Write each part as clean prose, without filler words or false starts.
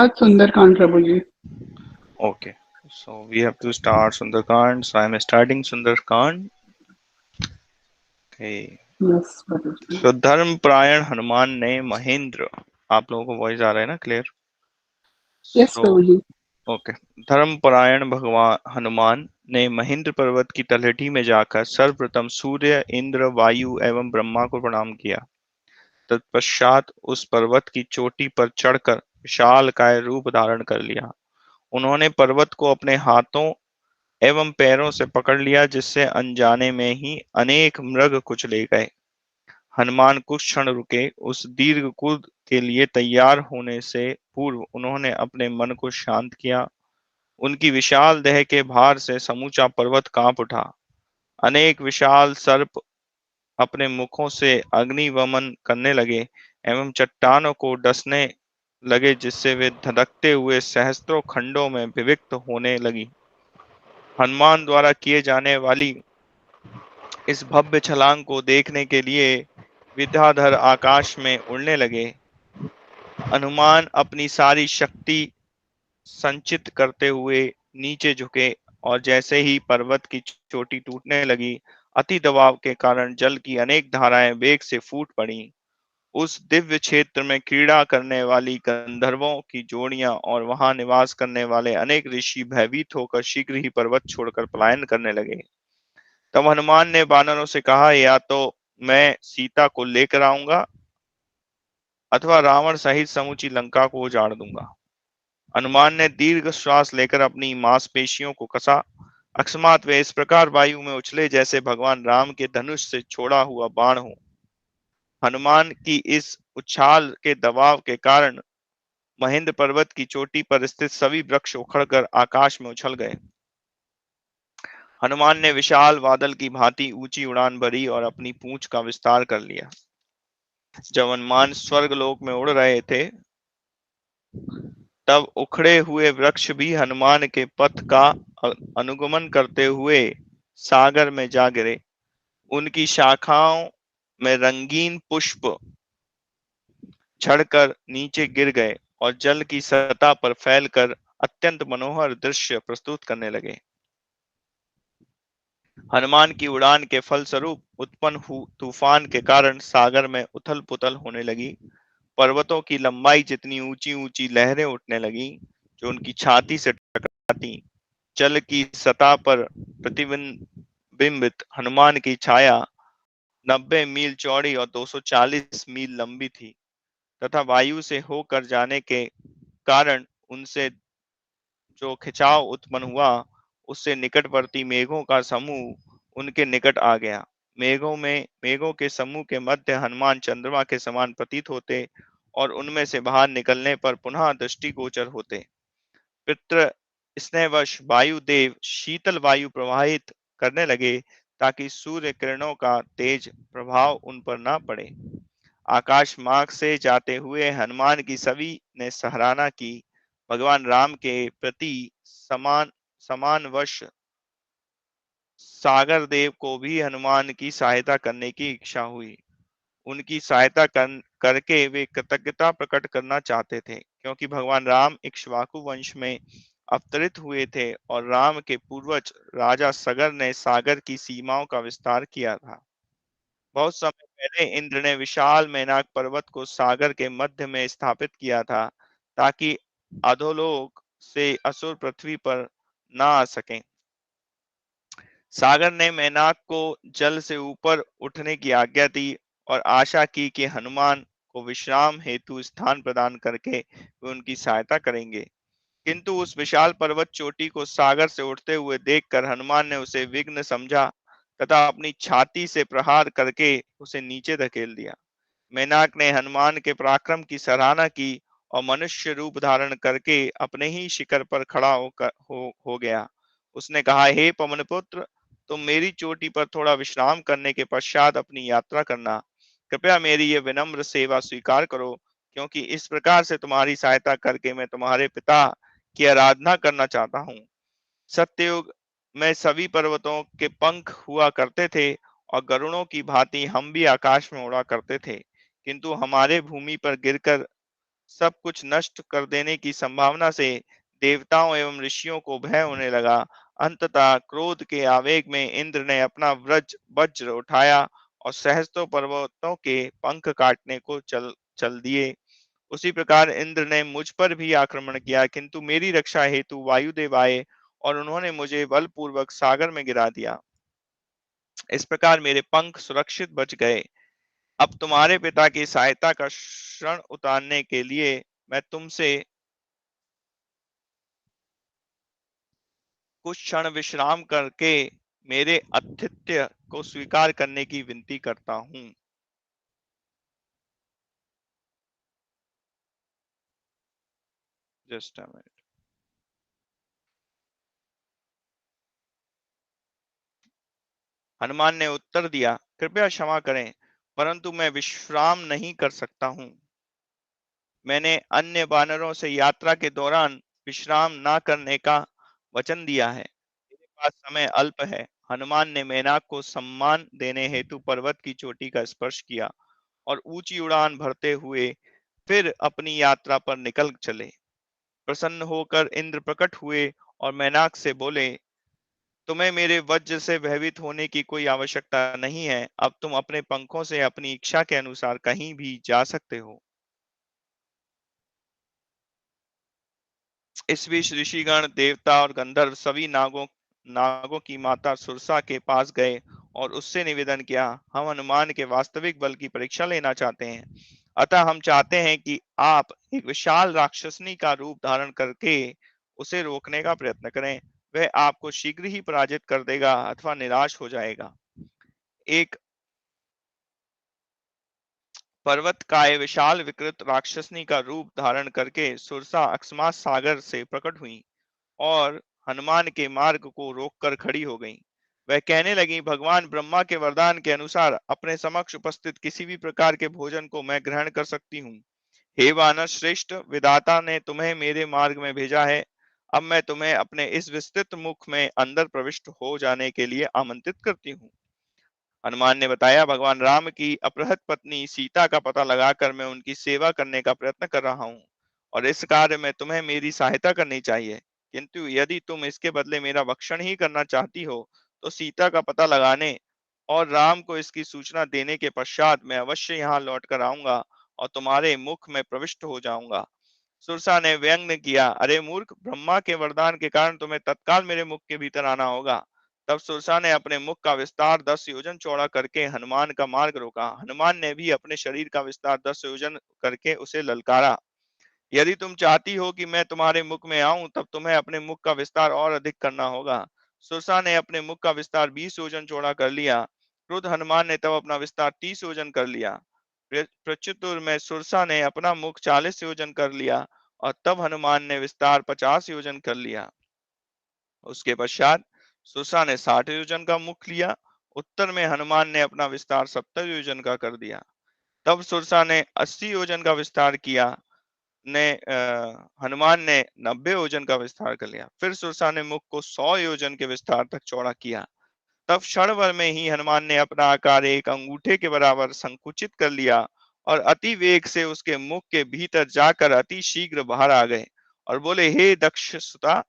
Sundarkand Prabhuji. Okay, so we have to start Sundarkand. So I'm starting Sundarkand. Okay. Yes, Prabhuji. So धर्मपरायण Hanuman ने महेंद्र, आप लोगों को voice आ रहा है ना क्लियर? Yes, सो Prabhuji. ओके। धर्मपरायण भगवान हनुमान ने महेंद्र पर्वत की तलहटी में जाकर सर्वप्रथम सूर्य, इंद्र, वायु एवं ब्रह्मा को प्रणाम किया। तत्पश्चात उस पर्वत की चोटी पर चढ़कर विशालकाय रूप धारण कर लिया। उन्होंने पर्वत को अपने हाथों एवं पैरों से पकड़ लिया, जिससे अनजाने में ही अनेक मृग कुचले गए। हनुमान कुछ क्षण रुके। उस दीर्घ कूद के लिए तैयार होने से पूर्व उन्होंने अपने मन को शांत किया। उनकी विशाल देह के भार से समूचा पर्वत कांप उठा। अनेक विशाल सर्प अपने मुखों से अग्नि वमन करने लगे एवं चट्टानों को डसने लगे, जिससे वे धड़कते हुए सहस्त्रों खंडों में विभक्त होने लगी। हनुमान द्वारा किए जाने वाली इस भव्य छलांग को देखने के लिए विद्याधर आकाश में उड़ने लगे। हनुमान अपनी सारी शक्ति संचित करते हुए नीचे झुके और जैसे ही पर्वत की चोटी टूटने लगी, अति दबाव के कारण जल की अनेक धाराएं वेग से फूट पड़ी। उस दिव्य क्षेत्र में क्रीड़ा करने वाली गंधर्वों की जोड़ियां और वहां निवास करने वाले अनेक ऋषि भयभीत होकर शीघ्र ही पर्वत छोड़कर पलायन करने लगे। तब हनुमान ने वानरों से कहा, या तो मैं सीता को लेकर आऊंगा अथवा रावण सहित समूची लंका को उजाड़ दूंगा। हनुमान ने दीर्घ श्वास लेकर अपनी मांसपेशियों को कसा। अकस्मात वे इस प्रकार वायु में उछले जैसे भगवान राम के धनुष से छोड़ा हुआ बाण हो। हनुमान की इस उछाल के दबाव के कारण महेंद्र पर्वत की चोटी पर स्थित सभी वृक्ष उखड़कर आकाश में उछल गए। हनुमान ने विशाल बादल की भांति ऊंची उड़ान भरी और अपनी पूंछ का विस्तार कर लिया। जब हनुमान स्वर्गलोक में उड़ रहे थे, तब उखड़े हुए वृक्ष भी हनुमान के पथ का अनुगमन करते हुए सागर में जा गिरे। उनकी शाखाओं में रंगीन पुष्प झड़कर नीचे गिर गए और जल की सतह पर फैलकर अत्यंत मनोहर दृश्य प्रस्तुत करने लगे। हनुमान की उड़ान के फलस्वरूप उत्पन्न तूफान के कारण सागर में उथल पुथल होने लगी। पर्वतों की लंबाई जितनी ऊंची ऊंची लहरें उठने लगी, जो उनकी छाती से टकराती। जल की सतह पर प्रतिबिंबित हनुमान की छाया 90 मील चौड़ी और 240 मील लंबी थी तथा वायु से होकर जाने के कारण उनसे जो खिंचाव उत्पन्न हुआ, उससे निकटवर्ती मेघों का समूह उनके निकट आ गया। मेघों के समूह के मध्य हनुमान चंद्रमा के समान प्रतीत होते और उनमें से बाहर निकलने पर पुनः दृष्टिगोचर होते। पितृ स्नेहवश वायुदेव शीतल वायु प्रवाहित करने लगे, ताकि सूर्य किरणों का तेज प्रभाव उन पर न पड़े। आकाश मार्ग से जाते हुए हनुमान की सभी ने सराहना की। भगवान राम के प्रति समानवश सागर देव को भी हनुमान की सहायता करने की इच्छा हुई। उनकी सहायता करके वे कृतज्ञता प्रकट करना चाहते थे, क्योंकि भगवान राम इक्ष्वाकु वंश में अवतरित हुए थे और राम के पूर्वज राजा सगर ने सागर की सीमाओं का विस्तार किया था। बहुत समय पहले इंद्र ने विशाल मैनाक पर्वत को सागर के मध्य में स्थापित किया था, ताकि अधोलोक से असुर पृथ्वी पर ना आ सकें। सागर ने मैनाक को जल से ऊपर उठने की आज्ञा दी और आशा की कि हनुमान को विश्राम हेतु स्थान प्रदान करके वे उनकी सहायता करेंगे। किंतु उस विशाल पर्वत चोटी को सागर से उठते हुए देखकर हनुमान ने उसे विघ्न समझा तथा अपनी छाती से प्रहार करके उसे नीचे धकेल दिया। मैनाक ने हनुमान के पराक्रम की सराहना की और मनुष्य रूप धारण करके अपने ही शिखर पर खड़ा हो गया। उसने कहा, हे पवन पुत्र, तुम मेरी चोटी पर थोड़ा विश्राम करने के पश्चात अपनी यात्रा करना। कृपया मेरी ये विनम्र सेवा स्वीकार करो, क्योंकि इस प्रकार से तुम्हारी सहायता करके मैं तुम्हारे पिता की आराधना करना चाहता हूँ। सत्ययुग में सभी पर्वतों के पंख हुआ करते थे और गरुड़ों की भांति हम भी आकाश में उड़ा करते थे, किंतु हमारे भूमि पर गिरकर सब कुछ नष्ट कर देने की संभावना से देवताओं एवं ऋषियों को भय होने लगा। अंततः क्रोध के आवेग में इंद्र ने अपना वज्र उठाया और सहस्त्रों पर्वतों के पंख काटने को चल चल दिए। उसी प्रकार इंद्र ने मुझ पर भी आक्रमण किया, किंतु मेरी रक्षा हेतु वायुदेव आए और उन्होंने मुझे बलपूर्वक सागर में गिरा दिया। इस प्रकार मेरे पंख सुरक्षित बच गए। अब तुम्हारे पिता की सहायता का क्षण उतारने के लिए मैं तुमसे कुछ क्षण विश्राम करके मेरे आतिथ्य को स्वीकार करने की विनती करता हूँ। Just a minute. हनुमान ने उत्तर दिया, कृपया क्षमा करें, परंतु मैं विश्राम नहीं कर सकता हूँ। मैंने अन्य वानरों से यात्रा के दौरान विश्राम ना करने का वचन दिया है। मेरे पास समय अल्प है। हनुमान ने मेनाक को सम्मान देने हेतु पर्वत की चोटी का स्पर्श किया और ऊंची उड़ान भरते हुए फिर अपनी यात्रा पर निकल चले। प्रसन्न होकर इंद्र प्रकट हुए और मेनाक से बोले, तुम्हें मेरे वज्र से भयभीत होने की कोई आवश्यकता नहीं है। अब तुम अपने पंखों से अपनी इच्छा के अनुसार कहीं भी जा सकते हो। इस बीच ऋषिगण, देवता और गंधर्व सभी नागों नागों की माता सुरसा के पास गए और उससे निवेदन किया, हम हनुमान के वास्तविक बल की परीक्षा लेना चाहते हैं। अतः हम चाहते हैं कि आप एक विशाल राक्षसनी का रूप धारण करके उसे रोकने का प्रयत्न करें। वह आपको शीघ्र ही पराजित कर देगा अथवा निराश हो जाएगा। एक पर्वतकाय विशाल विकृत राक्षसनी का रूप धारण करके सुरसा अकस्मात सागर से प्रकट हुई और हनुमान के मार्ग को रोककर खड़ी हो गईं। वह कहने लगी, भगवान ब्रह्मा के वरदान के अनुसार अपने समक्ष उपस्थित किसी भी प्रकार के भोजन को मैं ग्रहण कर सकती हूँ। हे वानर श्रेष्ठ, विधाता ने तुम्हें मेरे मार्ग में भेजा है। अब मैं तुम्हें अपने इस विस्तृत मुख में अंदर प्रविष्ट हो जाने के लिए आमंत्रित करती हूँ। हनुमान ने बताया, भगवान राम की अपहृत पत्नी सीता का पता लगाकर मैं उनकी सेवा करने का प्रयत्न कर रहा हूँ और इस कार्य में तुम्हें मेरी सहायता करनी चाहिए। किंतु यदि तुम इसके बदले मेरा भक्षण ही करना चाहती हो तो सीता का पता लगाने और राम को इसकी सूचना देने के पश्चात मैं अवश्य यहाँ लौट कर आऊंगा और तुम्हारे मुख में प्रविष्ट हो जाऊंगा। सुरसा ने व्यंग किया, अरे मूर्ख, ब्रह्मा के वरदान के कारण तुम्हें तत्काल मेरे मुख के भीतर आना होगा। तब सुरसा ने अपने मुख का विस्तार 10 योजन चौड़ा करके हनुमान का मार्ग रोका। हनुमान ने भी अपने शरीर का विस्तार 10 योजन करके उसे ललकारा, यदि तुम चाहती हो कि मैं तुम्हारे मुख में आऊं तब तुम्हें अपने मुख का विस्तार और अधिक करना होगा। सुरसा ने अपने मुख का विस्तार 20 योजन चौड़ा कर लिया। क्रुद्ध हनुमान ने तब अपना विस्तार 30 योजन कर लिया। प्रत्युत्तर में सुरसा ने अपना मुख 40 योजन कर लिया और तब हनुमान ने विस्तार 50 योजन कर लिया। उसके पश्चात सुरसा ने 60 योजन का मुख लिया। उत्तर में हनुमान ने अपना विस्तार 70 योजन का कर दिया। तब सुरसा ने 80 योजन का विस्तार किया। हनुमान ने 90 योजन का विस्तार कर लिया। फिर सुरसा ने मुख को 100 योजन के विस्तार तक चौड़ा किया। तब क्षण भर में ही हनुमान ने अपना आकार एक अंगूठे के बराबर संकुचित कर लिया और अति वेग से उसके मुख के भीतर जाकर अति शीघ्र बाहर आ गए और बोले, हे दक्ष सुता,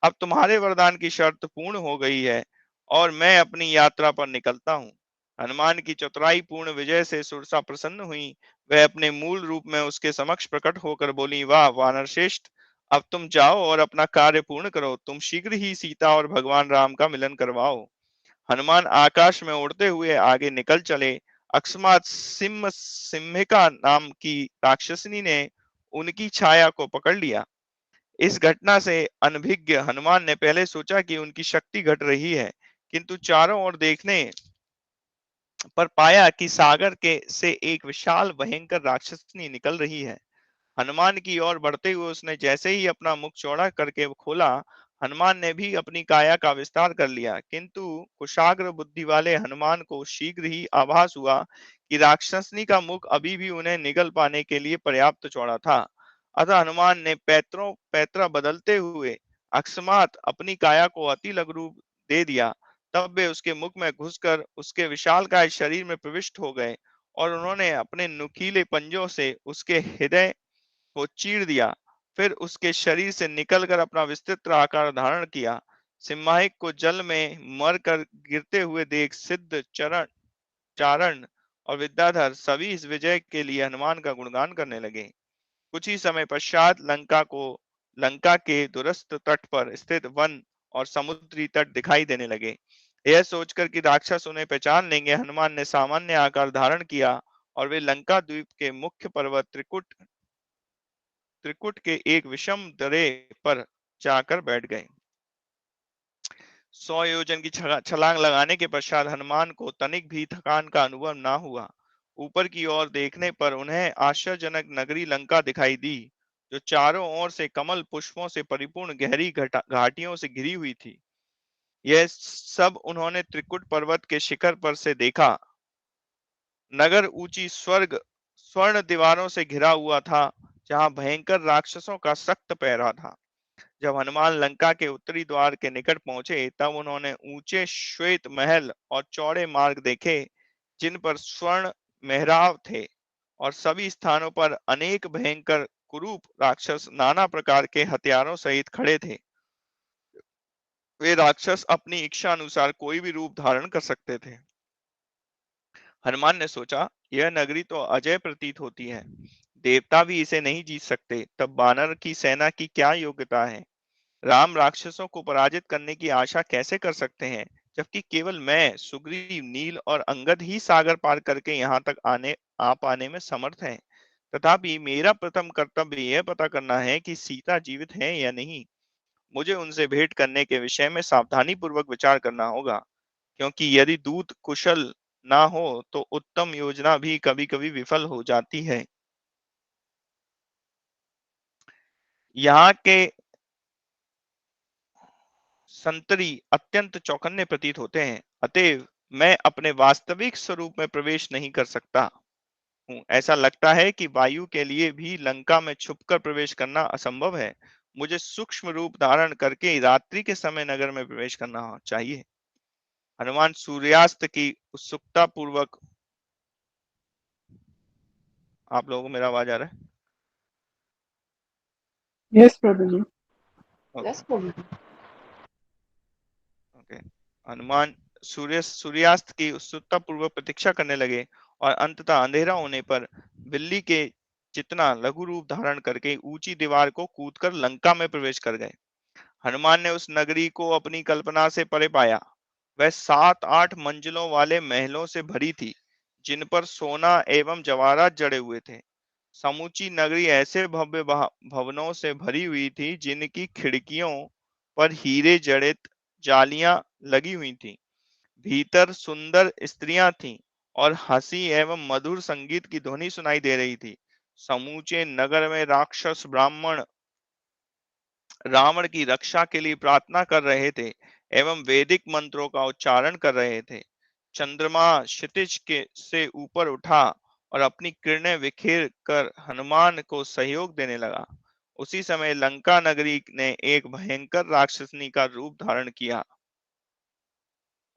अब तुम्हारे वरदान की शर्त पूर्ण हो गई है और मैं अपनी यात्रा पर निकलता हूँ। हनुमान की चतुराई पूर्ण विजय से सुरसा प्रसन्न हुई। वह अपने मूल रूप में उसके समक्ष प्रकट होकर बोली, वाह वानर श्रेष्ठ, अब तुम जाओ और अपना कार्य पूर्ण करो। तुम शीघ्र ही सीता और भगवान राम का मिलन करवाओ। हनुमान आकाश में उड़ते हुए आगे निकल चले। अकस्मात सिम्हिका नाम की राक्षसनी ने उनकी छाया को पकड़ लिया। इस घटना से अनभिज्ञ हनुमान ने पहले सोचा कि उनकी शक्ति घट रही है, किंतु चारों ओर देखने पर पाया कि सागर के से एक विशाल भयंकर राक्षसनी निकल रही है। हनुमान की ओर बढ़ते हुए उसने जैसे ही अपना मुख चौड़ा करके खोला, हनुमान ने भी अपनी काया का विस्तार कर लिया, किंतु कुशाग्र बुद्धि वाले हनुमान को शीघ्र ही आभास हुआ कि राक्षसनी का मुख अभी भी उन्हें निगल पाने के लिए पर्याप्त चौड़ा था। अतः हनुमान ने पैतरा बदलते हुए अकस्मात अपनी काया को अति लघु रूप दे दिया। तब वे उसके मुख में घुसकर उसके विशालकाय शरीर में प्रविष्ट हो गए और उन्होंने अपने नुकीले पंजों से उसके हृदय को चीर दिया, फिर उसके शरीर से निकलकर अपना विस्तृत आकार धारण किया। सिम्माहिक को जल में मरकर गिरते हुए देख सिद्ध चरण चारण और विद्याधर सभी इस विजय के लिए हनुमान का गुणगान करने लगे। कुछ ही समय पश्चात लंका के दूरस्थ तट पर स्थित वन और समुद्री तट दिखाई देने लगे। यह सोचकर कि राक्षस उन्हें पहचान लेंगे, हनुमान ने सामान्य आकार धारण किया और वे लंका द्वीप के मुख्य पर्वत त्रिकुट त्रिकुट के एक विषम दरे पर जाकर बैठ गए। 100 योजन की छलांग लगाने के पश्चात हनुमान को तनिक भी थकान का अनुभव न हुआ। ऊपर की ओर देखने पर उन्हें आश्चर्यजनक नगरी लंका दिखाई दी, जो चारों ओर से कमल पुष्पों से परिपूर्ण गहरी घाटियों से घिरी हुई थी। यह सब उन्होंने त्रिकुट पर्वत के शिखर पर से देखा। नगर ऊंची स्वर्ण दीवारों से घिरा हुआ था, जहां भयंकर राक्षसों का सख्त पहरा था। जब हनुमान लंका के उत्तरी द्वार के निकट पहुंचे, तब उन्होंने ऊंचे श्वेत महल और चौड़े मार्ग देखे, जिन पर स्वर्ण मेहराब थे और सभी स्थानों पर अनेक भयंकर कुरूप राक्षस नाना प्रकार के हथियारों सहित खड़े थे। वे राक्षस अपनी इच्छा अनुसार कोई भी रूप धारण कर सकते थे। हनुमान ने सोचा, यह नगरी तो अजय प्रतीत होती है, देवता भी इसे नहीं जीत सकते, तब वानर की सेना की क्या योग्यता है। राम राक्षसों को पराजित करने की आशा कैसे कर सकते हैं, जबकि केवल मैं, सुग्रीव, नील और अंगद ही सागर पार करके यहाँ तक आ पाने में समर्थ हैं। तथापि मेरा प्रथम कर्तव्य यह पता करना है कि सीता जीवित है या नहीं। मुझे उनसे भेंट करने के विषय में सावधानी पूर्वक विचार करना होगा, क्योंकि यदि दूत कुशल ना हो तो उत्तम योजना भी कभी-कभी विफल हो जाती है। यहाँ के संतरी अत्यंत चौकन्ने प्रतीत होते हैं, अतएव मैं अपने वास्तविक स्वरूप में प्रवेश नहीं कर सकता हूँ। ऐसा लगता है कि वायु के लिए भी लंका में छुपकर प्रवेश करना असंभव है। मुझे सूक्ष्म रूप धारण करके रात्रि के समय नगर में प्रवेश करना चाहिए। हनुमान सूर्यास्त की उत्सुकता पूर्वक, आप लोगों को मेरा आवाज आ रहा है? Yes, Prabhuji. Okay okay. Hanuman सूर्यास्त की उत्सुकता पूर्वक प्रतीक्षा करने लगे और अंततः अंधेरा होने पर बिल्ली के जितना लघु रूप धारण करके ऊंची दीवार को कूदकर लंका में प्रवेश कर गए। हनुमान ने उस नगरी को अपनी कल्पना से परे पाया। वह 7-8 मंजिलों वाले महलों से भरी थी, जिन पर सोना एवं जवाहरात जड़े हुए थे। समूची नगरी ऐसे भव्य भवनों से भरी हुई थी, जिनकी खिड़कियों पर हीरे जड़ित जालियां लगी हुई थीं। भीतर सुंदर स्त्रियां थीं और हंसी एवं मधुर संगीत की ध्वनि सुनाई दे रही थी। समूचे नगर में राक्षस ब्राह्मण रावण की रक्षा के लिए प्रार्थना कर रहे थे एवं वैदिक मंत्रों का उच्चारण कर रहे थे। चंद्रमा क्षितिज के से ऊपर उठा और अपनी किरणें बिखेर कर हनुमान को सहयोग देने लगा। उसी समय लंका नगरी ने एक भयंकर राक्षसनी का रूप धारण किया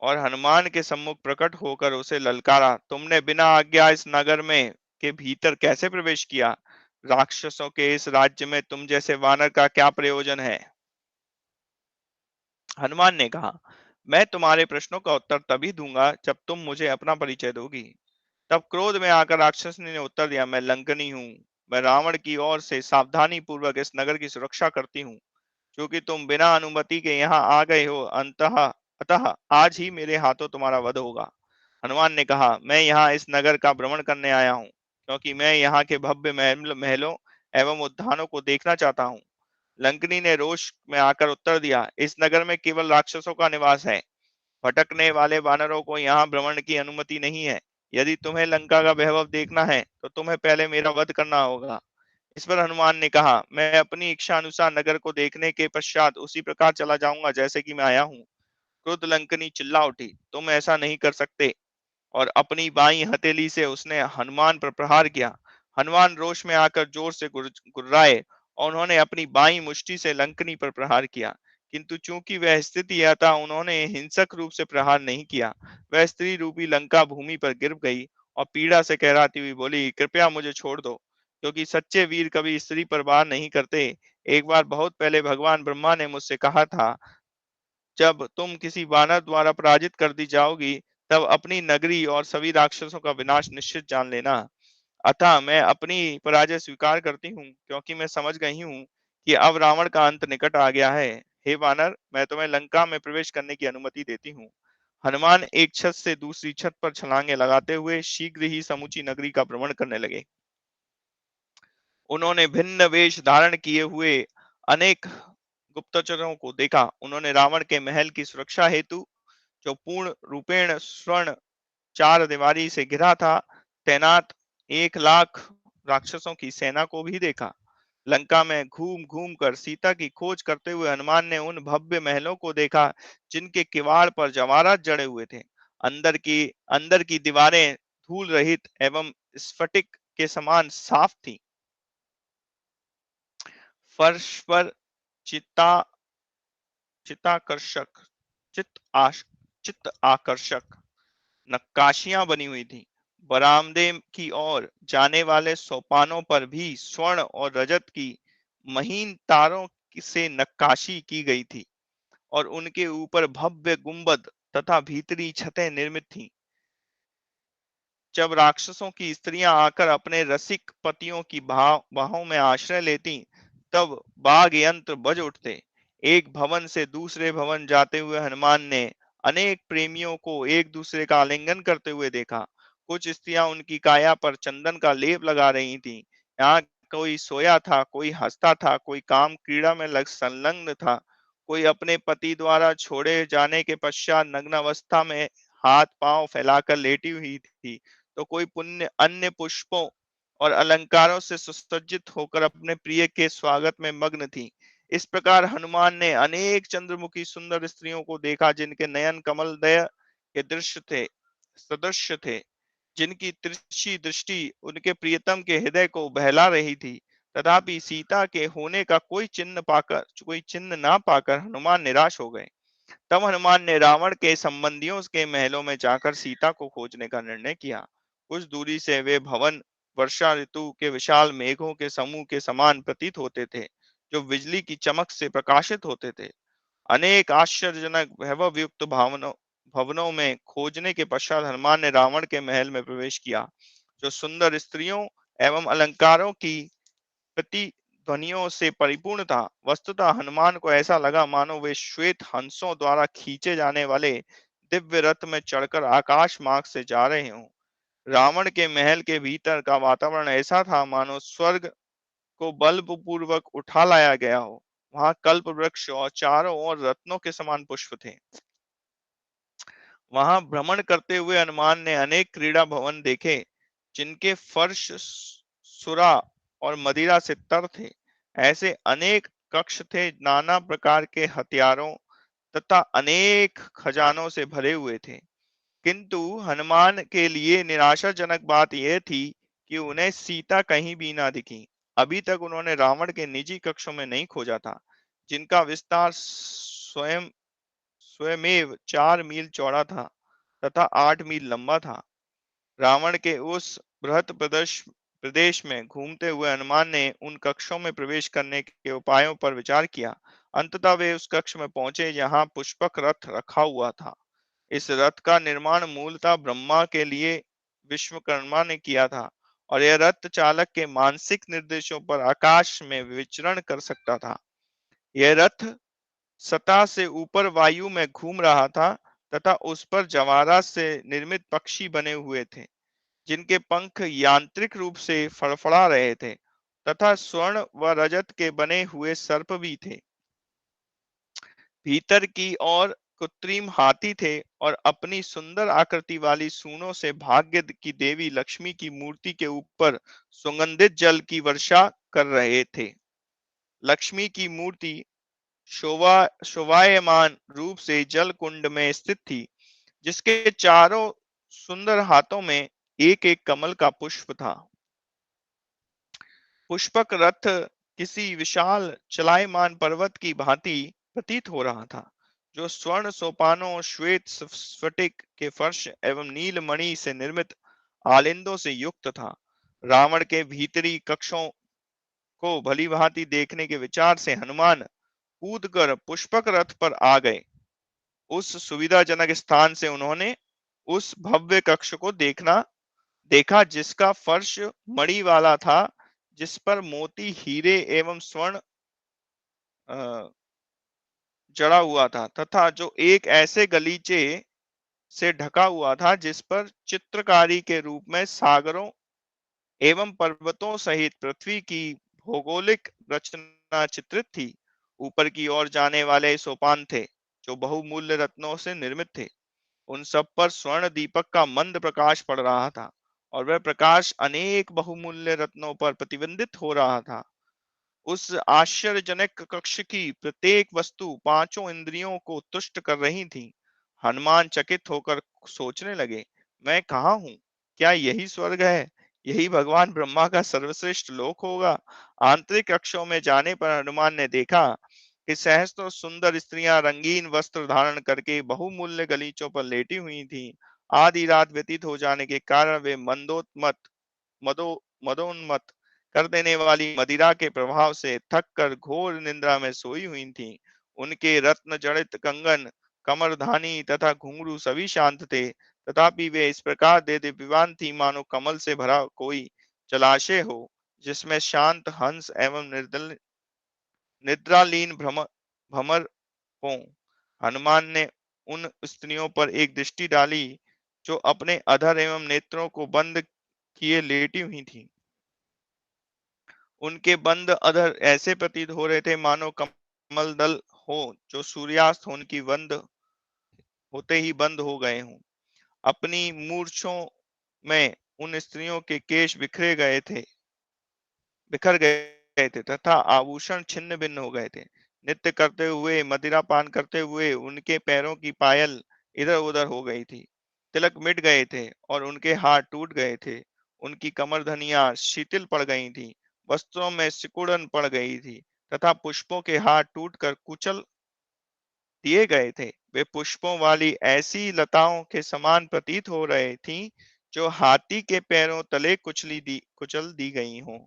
और हनुमान के सम्मुख प्रकट होकर उसे ललकारा, तुमने बिना आज्ञा इस नगर में के भीतर कैसे प्रवेश किया? राक्षसों के इस राज्य में तुम जैसे वानर का क्या प्रयोजन है? हनुमान ने कहा, मैं तुम्हारे प्रश्नों का उत्तर तभी दूंगा जब तुम मुझे अपना परिचय दोगी। तब क्रोध में आकर राक्षसनी ने उत्तर दिया, मैं लंकनी हूँ। मैं रावण की ओर से सावधानी पूर्वक इस नगर की सुरक्षा करती हूँ। क्योंकि तुम बिना अनुमति के यहाँ आ गए हो, अतः आज ही मेरे हाथों तुम्हारा वध होगा। हनुमान ने कहा, मैं यहाँ इस नगर का भ्रमण करने आया हूँ, क्योंकि मैं यहाँ के भव्य महलों एवं उद्यानों को देखना चाहता हूँ। लंकनी ने रोष में आकर उत्तर दिया, इस नगर में केवल राक्षसों का निवास है। भटकने वाले वानरों को यहाँ भ्रमण की अनुमति नहीं है। यदि तुम्हें लंका का वैभव देखना है, तो तुम्हें पहले मेरा वध करना होगा। इस पर हनुमान ने कहा, मैं अपनी इच्छा अनुसार नगर को देखने के पश्चात उसी प्रकार चला जाऊंगा जैसे कि मैं आया हूँ। क्रुद्ध लंकनी चिल्ला उठी, तुम ऐसा नहीं कर सकते, और अपनी बाईं हथेली से उसने हनुमान पर प्रहार किया। हनुमान रोष में आकर जोर से गुर्राए और उन्होंने अपनी बाईं मुष्टि से लंकनी पर प्रहार किया, किंतु चूंकि वह स्थिति यह था, उन्होंने हिंसक रूप से प्रहार नहीं किया। वह स्त्री रूपी लंका भूमि पर गिर गई और पीड़ा से कहराती हुई बोली, कृपया मुझे छोड़ दो। क्योंकि सच्चे वीर कभी स्त्री पर वार नहीं करते। एक बार बहुत पहले भगवान ब्रह्मा ने मुझसे कहा था, जब तुम किसी वानर द्वारा पराजित कर दी जाओगी, तब अपनी नगरी और सभी राक्षसों का विनाश निश्चित जान लेना। अतः मैं अपनी पराजय स्वीकार करती हूँ, क्योंकि मैं समझ गई हूँ कि अब रावण का अंत निकट आ गया है। हे वानर, मैं तुम्हें लंका में प्रवेश करने की अनुमति देती हूँ। हनुमान एक छत से दूसरी छत पर छलांगे लगाते हुए शीघ्र ही समूची नगरी का भ्रमण करने लगे। उन्होंने भिन्न वेश धारण किए हुए अनेक गुप्तचरों को देखा। उन्होंने रावण के महल की सुरक्षा हेतु, जो पूर्ण रूपेण स्वर्ण चार दीवारी से घिरा था, तैनात 1 लाख राक्षसों की सेना को भी देखा। लंका में घूम घूम कर सीता की खोज करते हुए हनुमान ने उन भव्य महलों को देखा, जिनके किवाड़ पर जवाहरात जड़े हुए थे। अंदर की दीवारें धूल रहित एवं स्फटिक के समान साफ थी। फर्श पर चिता चिताकर्षक चित्त आश चित्त आकर्षक नक्काशियां बनी हुई थी। बरामदे की ओर जाने वाले सोपानों पर भी स्वर्ण और रजत की महीन तारों से नक्काशी की गई थी, और उनके ऊपर भव्य गुंबद तथा भीतरी छतें निर्मित थीं। जब राक्षसों की स्त्रियां आकर अपने रसिक पतियों की बाहों में आश्रय लेती, तब बाघ यंत्र बज उठते। एक भवन से दूसरे भवन जाते हुए हनुमान ने अनेक प्रेमियों को एक दूसरे का आलिंगन करते हुए देखा। कुछ स्त्रियां उनकी काया पर चंदन का लेप लगा रही थीं। यहाँ कोई सोया था, कोई हंसता था, कोई काम क्रीड़ा में संलग्न था, कोई अपने पति द्वारा छोड़े जाने के पश्चात नग्न अवस्था में हाथ पांव फैलाकर लेटी हुई थी, तो कोई पुण्य अन्य पुष्पों और अलंकारों से सुसज्जित होकर अपने प्रिय के स्वागत में मग्न थी। इस प्रकार हनुमान ने अनेक चंद्रमुखी सुंदर स्त्रियों को देखा, जिनके नयन कमल दय के दृश्य थे सदृश्य थे, जिनकी तिरछी दृष्टि उनके प्रियतम के हृदय को बहला रही थी। तथापि सीता के होने का कोई चिन्ह ना पाकर हनुमान निराश हो गए। तब हनुमान ने रावण के संबंधियों के महलों में जाकर सीता को खोजने का निर्णय किया। कुछ दूरी से वे भवन वर्षा ऋतु के विशाल मेघों के समूह के समान प्रतीत होते थे, जो बिजली की चमक से प्रकाशित होते थे। अनेक आश्चर्यजनक वैभव युक्त भवनों में खोजने के पश्चात हनुमान ने रावण के महल में प्रवेश किया, जो सुंदर स्त्रियों एवं अलंकारों की प्रतिध्वनियों से परिपूर्ण था। वस्तुतः हनुमान को ऐसा लगा मानो वे श्वेत हंसों द्वारा खींचे जाने वाले दिव्य रथ में चढ़कर आकाश मार्ग से जा रहे हों। रावण के महल के भीतर का वातावरण ऐसा था मानो स्वर्ग को बलपूर्वक उठा लाया गया हो। वहां कल्प वृक्ष और चारों ओर रत्नों के समान पुष्प थे। वहां भ्रमण करते हुए हनुमान ने अनेक क्रीड़ा भवन देखे, जिनके फर्श सुरा और मदिरा से तर थे। ऐसे अनेक कक्ष थे, नाना प्रकार के हथियारों तथा अनेक खजानों से भरे हुए थे। किंतु हनुमान के लिए निराशाजनक बात यह थी कि उन्हें सीता कहीं भी ना दिखी। अभी तक उन्होंने रावण के निजी कक्षों में नहीं खोजा था, जिनका विस्तार स्वयमेव 4 मील चौड़ा था तथा 8 मील लंबा था। रावण के उस बृहत प्रदेश में घूमते हुए हनुमान ने उन कक्षों में प्रवेश करने के उपायों पर विचार किया। अंततः वे उस कक्ष में पहुंचे जहां पुष्पक रथ रखा हुआ था। इस रथ का निर्माण मूलतः ब्रह्मा के लिए विश्वकर्मा ने किया था, और यह रथ चालक के मानसिक निर्देशों पर आकाश में विचरण कर सकता था। यह रथ सतह से ऊपर वायु में घूम रहा था तथा उस पर जवारा से निर्मित पक्षी बने हुए थे, जिनके पंख यांत्रिक रूप से फड़फड़ा रहे थे, तथा स्वर्ण व रजत के बने हुए सर्प भी थे। भीतर की ओर कृत्रिम हाथी थे, और अपनी सुंदर आकृति वाली सूंडों से भाग्य की देवी लक्ष्मी की मूर्ति के ऊपर सुगंधित जल की वर्षा कर रहे थे। लक्ष्मी की मूर्ति शोभायमान रूप से जल कुंड में स्थित थी, जिसके चारों सुंदर हाथों में एक एक कमल का पुष्प था। पुष्पक रथ किसी विशाल चलायमान पर्वत की भांति प्रतीत हो रहा था, जो स्वर्ण सोपानों, श्वेत स्फटिक के फर्श एवं नील मणि से निर्मित आलिंदों से युक्त था। रावण के भीतरी कक्षों को भली भांति देखने के विचार से हनुमान कूदकर पुष्पक रथ पर आ गए। उस सुविधाजनक स्थान से उन्होंने उस भव्य कक्ष को देखा जिसका फर्श मणि वाला था, जिस पर मोती, हीरे एवं स्वर्ण जड़ा हुआ था, तथा जो एक ऐसे गलीचे से ढका हुआ था जिस पर चित्रकारी के रूप में सागरों एवं पर्वतों सहित पृथ्वी की भौगोलिक रचना चित्रित थी। ऊपर की ओर जाने वाले सोपान थे जो बहुमूल्य रत्नों से निर्मित थे। उन सब पर स्वर्ण दीपक का मंद प्रकाश पड़ रहा था और वह प्रकाश अनेक बहुमूल्य रत्नों पर प्रतिबिंबित हो रहा था। उस आश्चर्यजनक कक्ष की प्रत्येक वस्तु पांचों इंद्रियों को तुष्ट कर रही थी। हनुमान चकित होकर सोचने लगे, मैं कहाँ हूँ? क्या यही स्वर्ग है? यही भगवान ब्रह्मा का सर्वश्रेष्ठ लोक होगा? आंतरिक कक्षों में जाने पर हनुमान ने देखा कि सहस्त्रों सुंदर स्त्रियां रंगीन वस्त्र धारण करके बहुमूल्य गलीचों पर लेटी हुई थीं। आधी रात व्यतीत हो जाने के कारण वे मदो मदोन्मत्त कर देने वाली मदिरा के प्रभाव से थक कर घोर निद्रा में सोई हुई थीं। उनके रत्न जड़ित कंगन, कमरधानी तथा घुंघरू सभी शांत थे, तथापि वे इस प्रकार दे दिव्यमान थी मानो कमल से भरा कोई जलाशय हो, जिसमें शांत हंस एवं निर्दल निद्रालीन भमर हो। हनुमान ने उन स्त्रियों पर एक दृष्टि डाली जो अपने अधर एवं नेत्रों को बंद किए लेटी हुई थीं। उनके बंद अधर ऐसे प्रतीत हो रहे थे मानो कमल दल हो जो सूर्यास्त होने की बंद होते ही बंद हो गए हों। अपनी मूर्छों में उन स्त्रियों के केश बिखर गए थे तथा आभूषण छिन्न भिन्न हो गए थे। नृत्य करते हुए, मदिरा पान करते हुए उनके पैरों की पायल इधर उधर हो गई थी। तिलक मिट गए थे और उनके हाथ टूट गए थे। उनकी कमर धनिया शिथिल पड़ गई थी, वस्त्रों में सिकुड़न पड़ गई थी तथा पुष्पों के हाथ टूटकर कुचल दिए गए थे। वे पुष्पों वाली ऐसी लताओं के समान प्रतीत हो रही थीं जो हाथी के पैरों तले कुचल दी गई हों।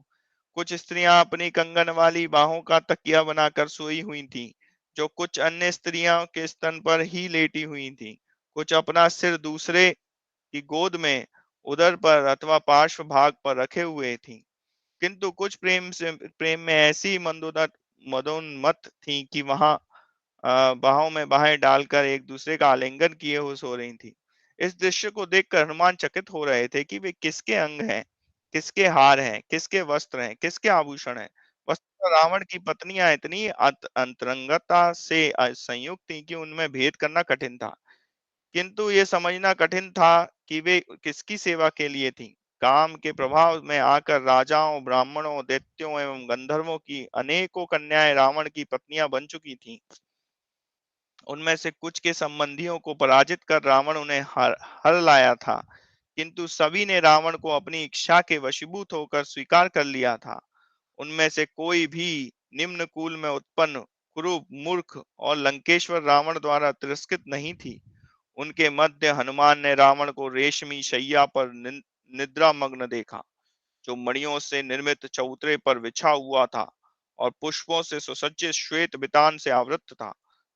कुछ स्त्रियां अपनी कंगन वाली बाहों का तकिया बनाकर सोई हुई थीं, जो कुछ अन्य स्त्रियों के स्तन पर ही लेटी हुई थीं। कुछ अपना सिर दूसरे की गोद में, उदर पर अथवा पार्श्व भाग पर रखे हुए थीं। किंतु कुछ प्रेम में ऐसी मदोन्मत्त थी कि वहां बाहों में बाहें डालकर एक दूसरे का आलिंगन किए हुए सो रही थी। इस दृश्य को देखकर हनुमान चकित हो रहे थे कि वे किसके अंग हैं, किसके हार हैं, किसके वस्त्र हैं, किसके आभूषण हैं। वस्तुतः रावण की पत्नियां इतनी अंतरंगता से संयुक्त थी कि उनमें भेद करना कठिन था। किंतु ये समझना कठिन था कि वे किसकी सेवा के लिए थीं। काम के प्रभाव में आकर राजाओं, ब्राह्मणों, दैत्यों एवं गंधर्वों की अनेकों कन्याएं रावण की पत्नियां बन चुकी थीं। उनमें से कुछ के संबंधियों को पराजित कर रावण उन्हें हर लाया था, किंतु सभी ने रावण को अपनी इच्छा के वशीभूत होकर स्वीकार कर लिया था। उनमें से कोई भी निम्न कुल में उत्पन्न कुरूप, मूर्ख और लंकेश्वर रावण द्वारा तिरस्कृत नहीं थी। उनके मध्य हनुमान ने रावण को रेशमी शैया पर निद्रा मग्न देखा, जो मणियों से निर्मित चौतरे पर बिछा हुआ था और पुष्पों से सुसज्जित श्वेत बितान से आवृत था।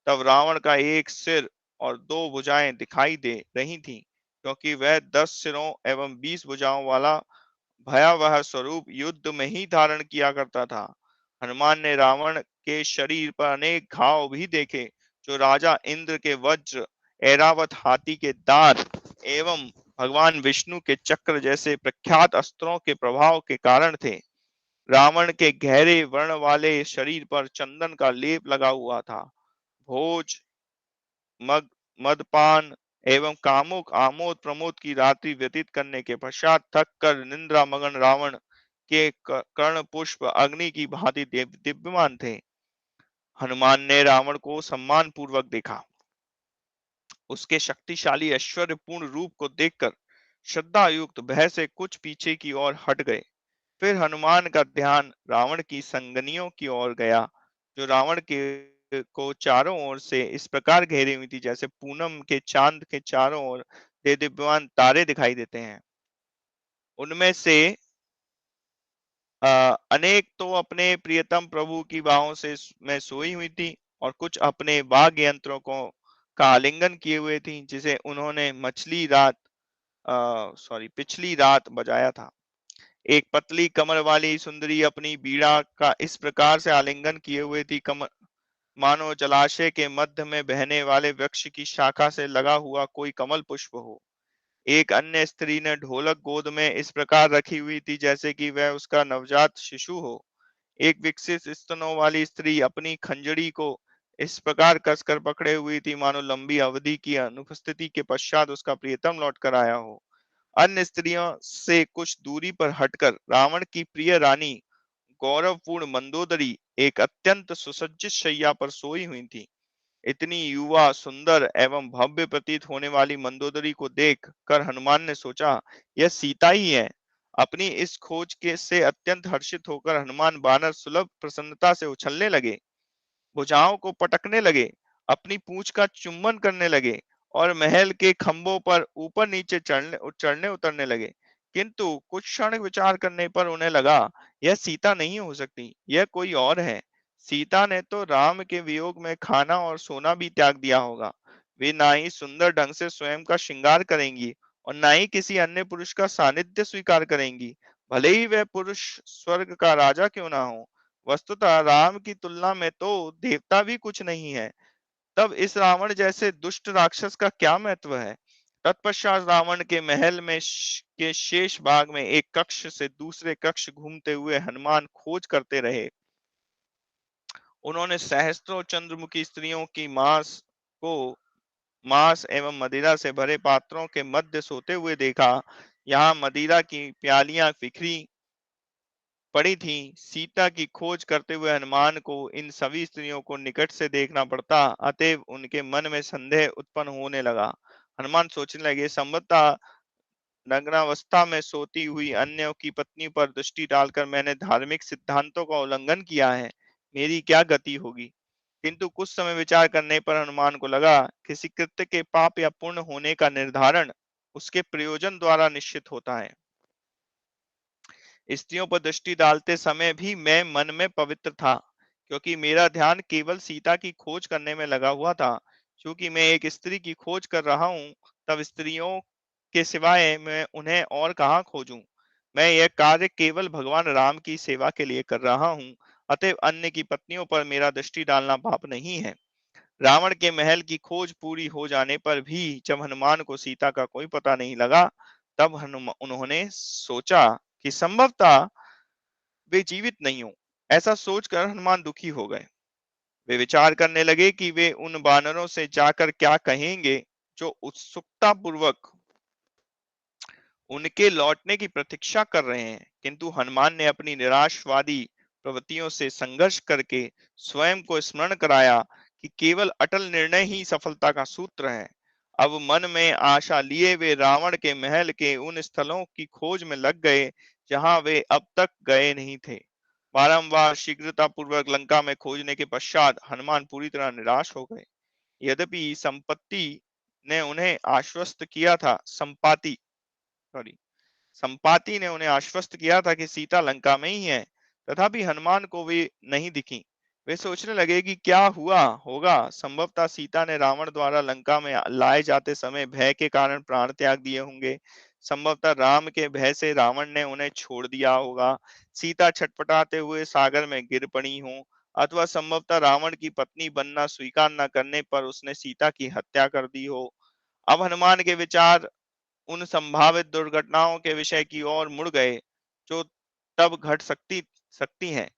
तब रावण का एक सिर और दो भुजाएं दिखाई दे रही थीं, क्योंकि वह 10 सिरों एवं 20 भुजाओं वाला भयावह स्वरूप युद्ध में ही धारण किया करता था। हनुमान ने रावण के शरीर पर अनेक घाव भी देखे, जो राजा इंद्र के वज्र, ऐरावत हाथी के दांत एवं भगवान विष्णु के चक्र जैसे प्रख्यात अस्त्रों के प्रभाव के कारण थे। रावण के गहरे वर्ण वाले शरीर पर चंदन का लेप लगा हुआ था। भोज, मग मदपान एवं कामुक आमोद प्रमोद की रात्रि व्यतीत करने के पश्चात थक कर निंद्रा मगन रावण के कर्ण पुष्प अग्नि की भांति दिव्यमान थे। हनुमान ने रावण को सम्मान पूर्वक देखा। उसके शक्तिशाली ऐश्वर्यपूर्ण रूप को देखकर श्रद्धा युक्त भय से कुछ पीछे की ओर हट गए। फिर हनुमान का ध्यान रावण की संगनियों की ओर गया, जो रावण के को चारों ओर से इस प्रकार घेरी हुई थी जैसे पूनम के चांद के चारों ओर दे दिव्यमान तारे दिखाई देते हैं। उनमें से अनेक तो अपने प्रियतम प्रभु की बाहों से में सोई हुई थी और कुछ अपने वाद्य यंत्रों को का आलिंगन किए हुए थी, जिसे उन्होंने पिछली रात बजाया था। एक पतली कमर वाली सुंदरी अपनी बीड़ा का इस प्रकार से आलिंगन किए हुए थी, कमर मानो जलाशय के मध्य में बहने वाले वृक्ष की शाखा से लगा हुआ कोई कमल पुष्प हो। एक अन्य स्त्री ने ढोलक गोद में इस प्रकार रखी हुई थी जैसे कि वह उसका नवजात शिशु हो। एक विकसित स्तनों वाली स्त्री अपनी खंजड़ी को इस प्रकार कसकर पकड़े हुई थी मानो लंबी अवधि की अनुपस्थिति के पश्चात उसका प्रियतम लौट कर आया हो। अन्य स्त्रियों से कुछ दूरी पर हटकर रावण की प्रिय रानी गौरवपूर्ण मंदोदरी एक अत्यंत सुसज्जित शैया पर सोई हुई थी। इतनी युवा सुंदर एवं भव्य प्रतीत होने वाली मंदोदरी को देख कर हनुमान ने सोचा, यह सीता ही है। अपनी इस खोज के से अत्यंत हर्षित होकर हनुमान बानर सुलभ प्रसन्नता से उछलने लगे, भुजाओं को पटकने लगे, अपनी पूंछ का चुम्बन करने लगे और महल के खंभों पर ऊपर नीचे चढ़ने उतरने लगे। किंतु कुछ क्षण विचार करने पर उन्हें लगा, यह सीता नहीं हो सकती, यह कोई और है। सीता ने तो राम के वियोग में खाना और सोना भी त्याग दिया होगा। वे ना ही सुंदर ढंग से स्वयं का श्रृंगार करेंगी और ना ही किसी अन्य पुरुष का सानिध्य स्वीकार करेंगी, भले ही वह पुरुष स्वर्ग का राजा क्यों ना हो। वस्तुतः राम की तुलना में तो देवता भी कुछ नहीं है। तब इस रावण जैसे दुष्ट राक्षस का क्या महत्व है। तत्पश्चात रावण के महल में के शेष भाग में एक कक्ष से दूसरे कक्ष घूमते हुए हनुमान खोज करते रहे। उन्होंने सहस्त्रों चंद्रमुखी स्त्रियों की को मांस एवं मदिरा से भरे पात्रों के मध्य सोते हुए देखा। यहाँ मदिरा की प्यालियां बिखरी पड़ी थी। सीता की खोज करते हुए हनुमान को इन सभी स्त्रियों को निकट से देखना पड़ता, अतएव उनके मन में संदेह उत्पन्न होने लगा। हनुमान सोचने लगे, संभवतः नग्नावस्था में सोती हुई अन्यों की पत्नी पर दृष्टि डालकर मैंने धार्मिक सिद्धांतों का उल्लंघन किया है। मेरी क्या गति होगी। किंतु कुछ समय विचार करने पर हनुमान को लगा, किसी कृत्य के पाप या पुण्य होने का निर्धारण उसके प्रयोजन द्वारा निश्चित होता है। स्त्रियों पर दृष्टि डालते समय भी मैं मन में पवित्र था, क्योंकि मेरा ध्यान केवल सीता की खोज करने में लगा हुआ था। क्योंकि मैं एक स्त्री की खोज कर रहा हूँ, तब स्त्रियों के सिवाय मैं उन्हें और कहाँ खोजूं। मैं यह कार्य केवल भगवान राम की सेवा के लिए कर रहा हूँ, अतएव अन्य की पत्नियों पर मेरा दृष्टि डालना पाप नहीं है। रावण के महल की खोज पूरी हो जाने पर भी जब हनुमान को सीता का कोई पता नहीं लगा, तब उन्होंने सोचा कि संभवतः वे जीवित नहीं हो। ऐसा सोचकर हनुमान दुखी हो गए। वे विचार करने लगे कि वे उन बानरों से जाकर क्या कहेंगे जो उत्सुकता पूर्वक उनके लौटने की प्रतीक्षा कर रहे हैं। किंतु हनुमान ने अपनी निराशवादी प्रवृत्तियों से संघर्ष करके स्वयं को स्मरण कराया कि केवल अटल निर्णय ही सफलता का सूत्र है। अब मन में आशा लिए वे रावण के महल के उन स्थलों की खोज में लग गए जहां वे अब तक गए नहीं थे। बारंबार शीघ्रता पूर्वक लंका में खोजने के पश्चात हनुमान पूरी तरह निराश हो गए। यद्यपि संपत्ति ने उन्हें आश्वस्त किया था संपाति सॉरी संपाति ने उन्हें आश्वस्त किया था कि सीता लंका में ही है, तथापि हनुमान को वे नहीं दिखी। वे सोचने लगे कि क्या हुआ होगा। संभवतः सीता ने रावण द्वारा लंका में लाए जाते समय भय के कारण प्राण त्याग दिए होंगे। संभवतः राम के भय से रावण ने उन्हें छोड़ दिया होगा। सीता छटपटाते हुए सागर में गिर पड़ी हो, अथवा संभवतः रावण की पत्नी बनना स्वीकार न करने पर उसने सीता की हत्या कर दी हो। अब हनुमान के विचार उन संभावित दुर्घटनाओं के विषय की ओर मुड़ गए जो तब घट सकती हैं,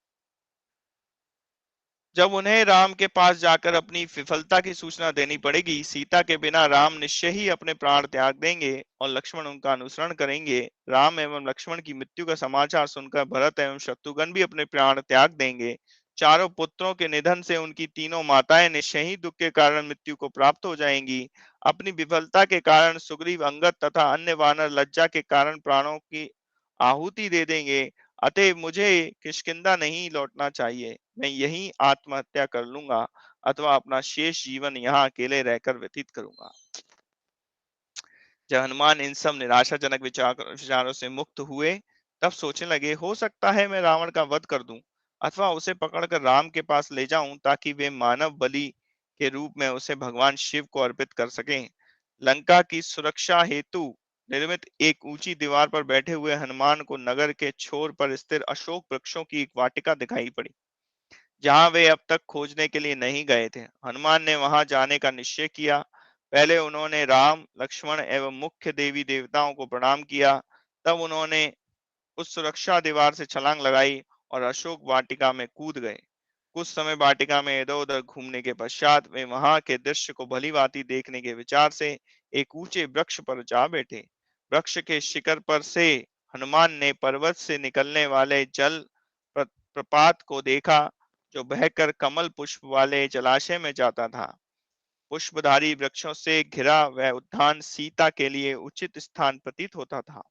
जब उन्हें राम के पास जाकर अपनी विफलता की सूचना देनी पड़ेगी। सीता के बिना राम निश्चय ही अपने प्राण त्याग देंगे और लक्ष्मण उनका अनुसरण करेंगे। राम एवं लक्ष्मण की मृत्यु का समाचार सुनकर भरत एवं शत्रुघ्न भी अपने प्राण त्याग देंगे। चारों पुत्रों के निधन से उनकी तीनों माताएं निश्चय ही दुख के कारण मृत्यु को प्राप्त हो जाएंगी। अपनी विफलता के कारण सुग्रीव, अंगद तथा अन्य वानर लज्जा के कारण प्राणों की आहुति दे देंगे। अतः मुझे किष्किंधा नहीं लौटना चाहिए। मैं यहीं आत्महत्या कर लूंगा अथवा अपना शेष जीवन यहाँ अकेले रहकर व्यतीत करूंगा। जब हनुमान इन सब निराशाजनक विचारों से मुक्त हुए, तब सोचने लगे, हो सकता है मैं रावण का वध कर दूं अथवा उसे पकड़कर राम के पास ले जाऊं ताकि वे मानव बलि के रूप में उसे भगवान शिव को अर्पित कर सकें। लंका की सुरक्षा हेतु निर्मित एक ऊंची दीवार पर बैठे हुए हनुमान को नगर के छोर पर स्थिर अशोक वृक्षों की एक वाटिका दिखाई पड़ी, जहां वे अब तक खोजने के लिए नहीं गए थे। हनुमान ने वहां जाने का निश्चय किया। पहले उन्होंने राम, लक्ष्मण एवं मुख्य देवी देवताओं को प्रणाम किया। तब उन्होंने उस सुरक्षा दीवार से छलांग लगाई और अशोक वाटिका में कूद गए। कुछ समय वाटिका में इधर उधर घूमने के पश्चात वे वहां के दृश्य को भलीभांति देखने के विचार से एक ऊंचे वृक्ष पर जा बैठे। वृक्ष के शिखर पर से हनुमान ने पर्वत से निकलने वाले जल प्रपात को देखा, जो बहकर कमल पुष्प वाले जलाशय में जाता था। पुष्पधारी वृक्षों से घिरा वह उद्यान सीता के लिए उचित स्थान प्रतीत होता था।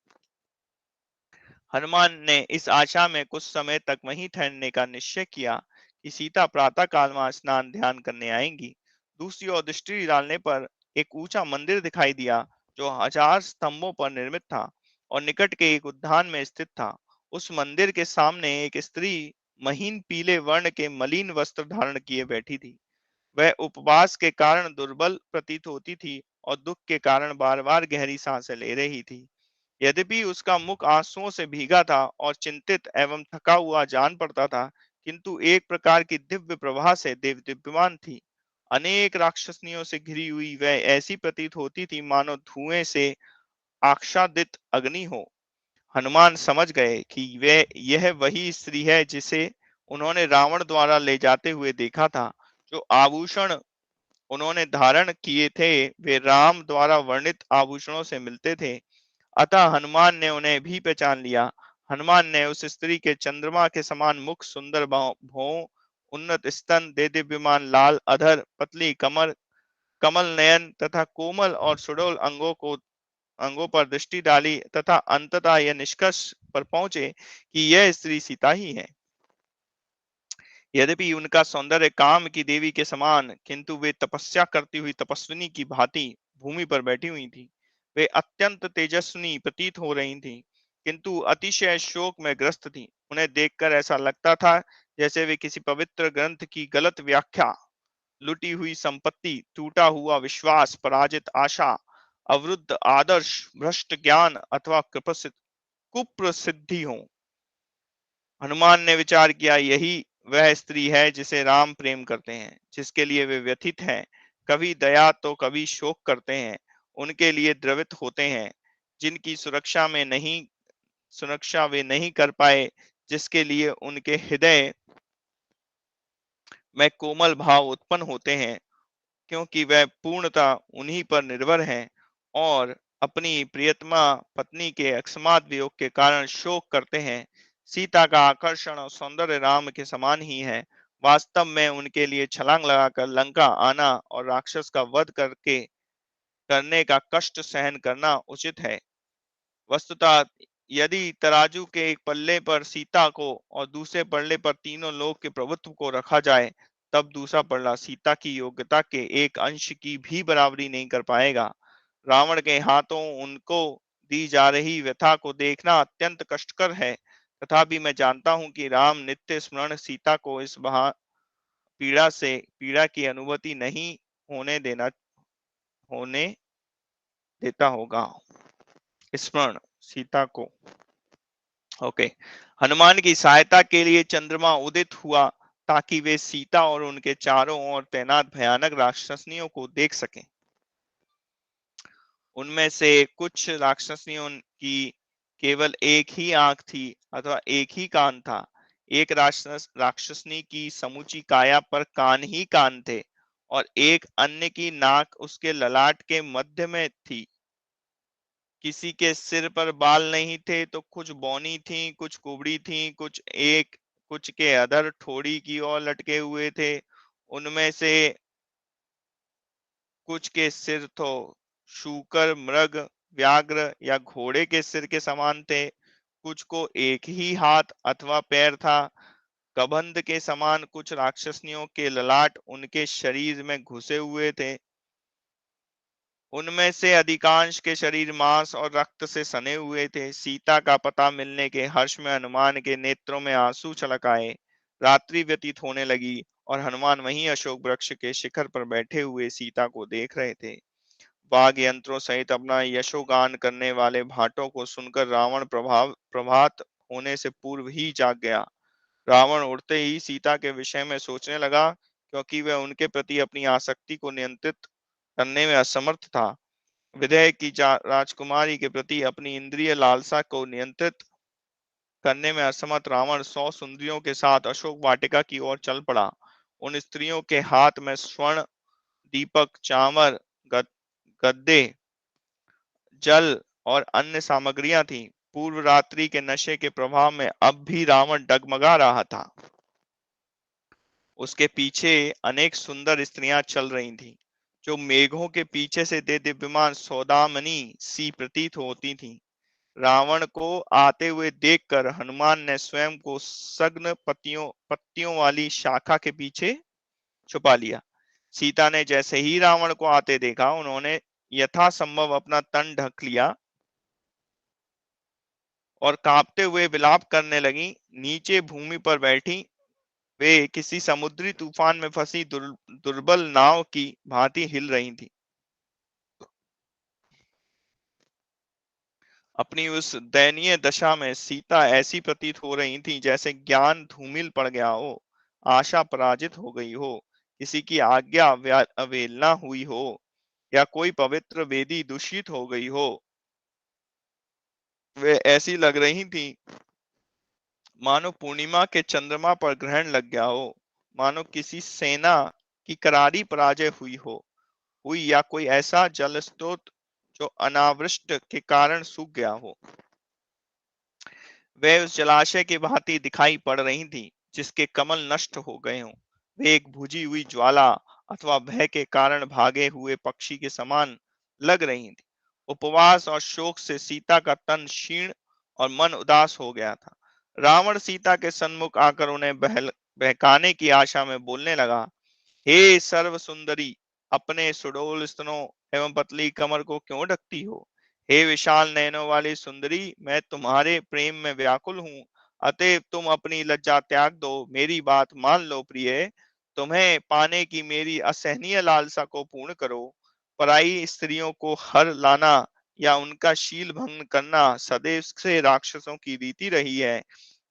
हनुमान ने इस आशा में कुछ समय तक वहीं ठहरने का निश्चय किया कि सीता प्रातः काल में स्नान ध्यान करने आएंगी। दूसरी ओर दृष्टि डालने पर एक ऊंचा मंदिर दिखाई दिया, जो 1000 स्तंभों पर निर्मित था और निकट के एक उद्यान में स्थित था। उस मंदिर के सामने एक स्त्री महीन पीले वर्ण के मलिन वस्त्र धारण किए बैठी थी। वह उपवास के कारण दुर्बल प्रतीत होती थी और दुख के कारण बार बार गहरी सांसें ले रही थी। यद्यपि उसका मुख आंसुओं से भीगा था और चिंतित एवं थका हुआ जान पड़ता था, किंतु एक प्रकार की दिव्य प्रभा से दिव्यमान थी। अनेक राक्षसनियों से घिरी हुई वह ऐसी प्रतीत होती थी मानो धुएं से आच्छादित अग्नि हो। हनुमान समझ गए कि वे यह वही स्त्री है जिसे उन्होंने रावण द्वारा ले जाते हुए देखा था। जो आभूषण उन्होंने धारण किए थे वे राम द्वारा वर्णित आभूषणों से मिलते थे। अतः हनुमान ने उन्हें भी पहचान लिया। हनुमान ने उस स्त्री के चंद्रमा के समान मुख, सुंदर भौं, उन्नत स्तन, देदीप्यमान लाल अधर, पतली कमर, कमल नयन तथा कोमल और सुडौल अंगों पर दृष्टि डाली तथा अंततः यह निष्कर्ष पर पहुंचे कि यह स्त्री सीता ही है। यद्यपि उनका सौंदर्य काम की देवी के समान, किंतु वे तपस्या करती हुई तपस्विनी की भांति भूमि पर बैठी हुई थी। वे अत्यंत तेजस्विनी प्रतीत हो रही थी, किंतु अतिशय शोक में ग्रस्त थी। उन्हें देखकर ऐसा लगता था जैसे वे किसी पवित्र ग्रंथ की गलत व्याख्या, लुटी हुई संपत्ति, टूटा हुआ विश्वास, पराजित आशा, अवरुद्ध आदर्श, भ्रष्ट ज्ञान अथवा कुप्रसिद्धि हो। हनुमान ने विचार किया, यही वह स्त्री है जिसे राम प्रेम करते हैं, जिसके लिए वे व्यथित हैं, कभी दया तो कभी शोक करते हैं, उनके लिए द्रवित होते हैं, जिनकी सुरक्षा वे नहीं कर पाए, जिसके लिए उनके हृदय में कोमल भाव उत्पन्न होते हैं, क्योंकि वह पूर्णतः उन्हीं पर निर्भर हैं और अपनी प्रियतमा पत्नी के अकस्मात वियोग के कारण शोक करते हैं। सीता का आकर्षण और सौंदर्य राम के समान ही है। वास्तव में उनके लिए छलांग लगाकर लंका आना और राक्षस का वध करने का कष्ट सहन करना उचित है। वस्तुतः यदि तराजू के एक पल्ले पर सीता को और दूसरे पल्ले पर तीनों लोक के प्रभुत्व को रखा जाए, तब दूसरा पल्ला सीता की योग्यता के एक अंश की भी बराबरी नहीं कर पाएगा। रावण के हाथों उनको दी जा रही व्यथा को देखना अत्यंत कष्टकर है। तथापि मैं जानता हूं कि राम नित्य स्मरण सीता को इस पीड़ा की अनुभूति नहीं होने होने देता होगा। स्मरण सीता को। ओके। हनुमान की सहायता के लिए चंद्रमा उदित हुआ ताकि वे सीता और उनके चारों ओर तैनात भयानक राक्षसनियों को देख सकें। उनमें से कुछ राक्षसनियों की केवल एक ही आंख थी अथवा एक ही कान था। एक राक्षसनी की समूची काया पर कान ही कान थे और एक अन्य की नाक उसके ललाट के मध्य में थी। किसी के सिर पर बाल नहीं थे तो कुछ बौनी थी, कुछ कुबड़ी थी, कुछ के अधर ठोड़ी की ओर लटके हुए थे। उनमें से कुछ के सिर तो शूकर, मृग, व्याघ्र या घोड़े के सिर के समान थे। कुछ को एक ही हाथ अथवा पैर था। कबंध के समान कुछ राक्षसनियों के ललाट उनके शरीर में घुसे हुए थे। उनमें से अधिकांश के शरीर मांस और रक्त से सने हुए थे। सीता का पता मिलने के हर्ष में हनुमान के नेत्रों में आंसू छलक आए। रात्रि व्यतीत होने लगी और हनुमान वहीं अशोक वृक्ष के शिखर पर बैठे हुए सीता को देख रहे थे। वाद्य यंत्रों सहित अपना यशोगान करने वाले भाटों को सुनकर रावण प्रभात होने से पूर्व ही जाग गया। रावण उड़ते ही सीता के विषय में सोचने लगा, क्योंकि वह उनके प्रति अपनी आसक्ति को नियंत्रित करने में असमर्थ था। विदेह की राजकुमारी के प्रति अपनी इंद्रिय लालसा को नियंत्रित करने में असमर्थ रावण 100 सुंदरियों के साथ अशोक वाटिका की ओर चल पड़ा। उन स्त्रियों के हाथ में स्वर्ण दीपक, चांवर, गद्दे, जल और अन्य सामग्रियां थीं। पूर्व रात्रि के नशे के प्रभाव में अब भी रावण डगमगा रहा था। उसके पीछे अनेक सुंदर स्त्रियां चल रही थीं, जो मेघों के पीछे से दिव्यमान सौदामनी सी प्रतीत होती थीं। रावण को आते हुए देखकर हनुमान ने स्वयं को सघन पत्तियों वाली शाखा के पीछे छुपा लिया। सीता ने जैसे ही रावण को आते देखा, उन्होंने यथासंभव अपना तन ढक लिया और कांपते हुए विलाप करने लगी। नीचे भूमि पर बैठी वे किसी समुद्री तूफान में फंसी दुर्बल नाव की भांति हिल रही थी। अपनी उस दयनीय दशा में सीता ऐसी प्रतीत हो रही थी जैसे ज्ञान धूमिल पड़ गया हो, आशा पराजित हो गई हो, किसी की आज्ञा अवहेलना हुई हो या कोई पवित्र वेदी दूषित हो गई हो। वे ऐसी लग रही थी मानो पूर्णिमा के चंद्रमा पर ग्रहण लग गया हो, मानो किसी सेना की करारी पराजय हुई या कोई ऐसा जल स्रोत जो अनावृष्ट के कारण सूख गया हो। वे उस जलाशय की भांति दिखाई पड़ रही थी जिसके कमल नष्ट हो गए हों। वे एक बुझी हुई ज्वाला अथवा भय के कारण भागे हुए पक्षी के समान लग रही थी। उपवास और शोक से सीता का तन क्षीण और मन उदास हो गया था। रावण सीता के सन्मुख आकर उन्हें बहकाने की आशा में बोलने लगा, हे सर्व सुंदरी, अपने सुडोल स्तनों एवं पतली कमर को क्यों ढकती हो? हे विशाल नयनों वाली सुंदरी, मैं तुम्हारे प्रेम में व्याकुल हूँ। अतएव तुम अपनी लज्जा त्याग दो, मेरी बात मान लो प्रिय। तुम्हें पाने की मेरी असहनीय लालसा को पूर्ण करो। पराई स्त्रियों को हर लाना या उनका शील भंग करना सदैव से राक्षसों की रीति रही है,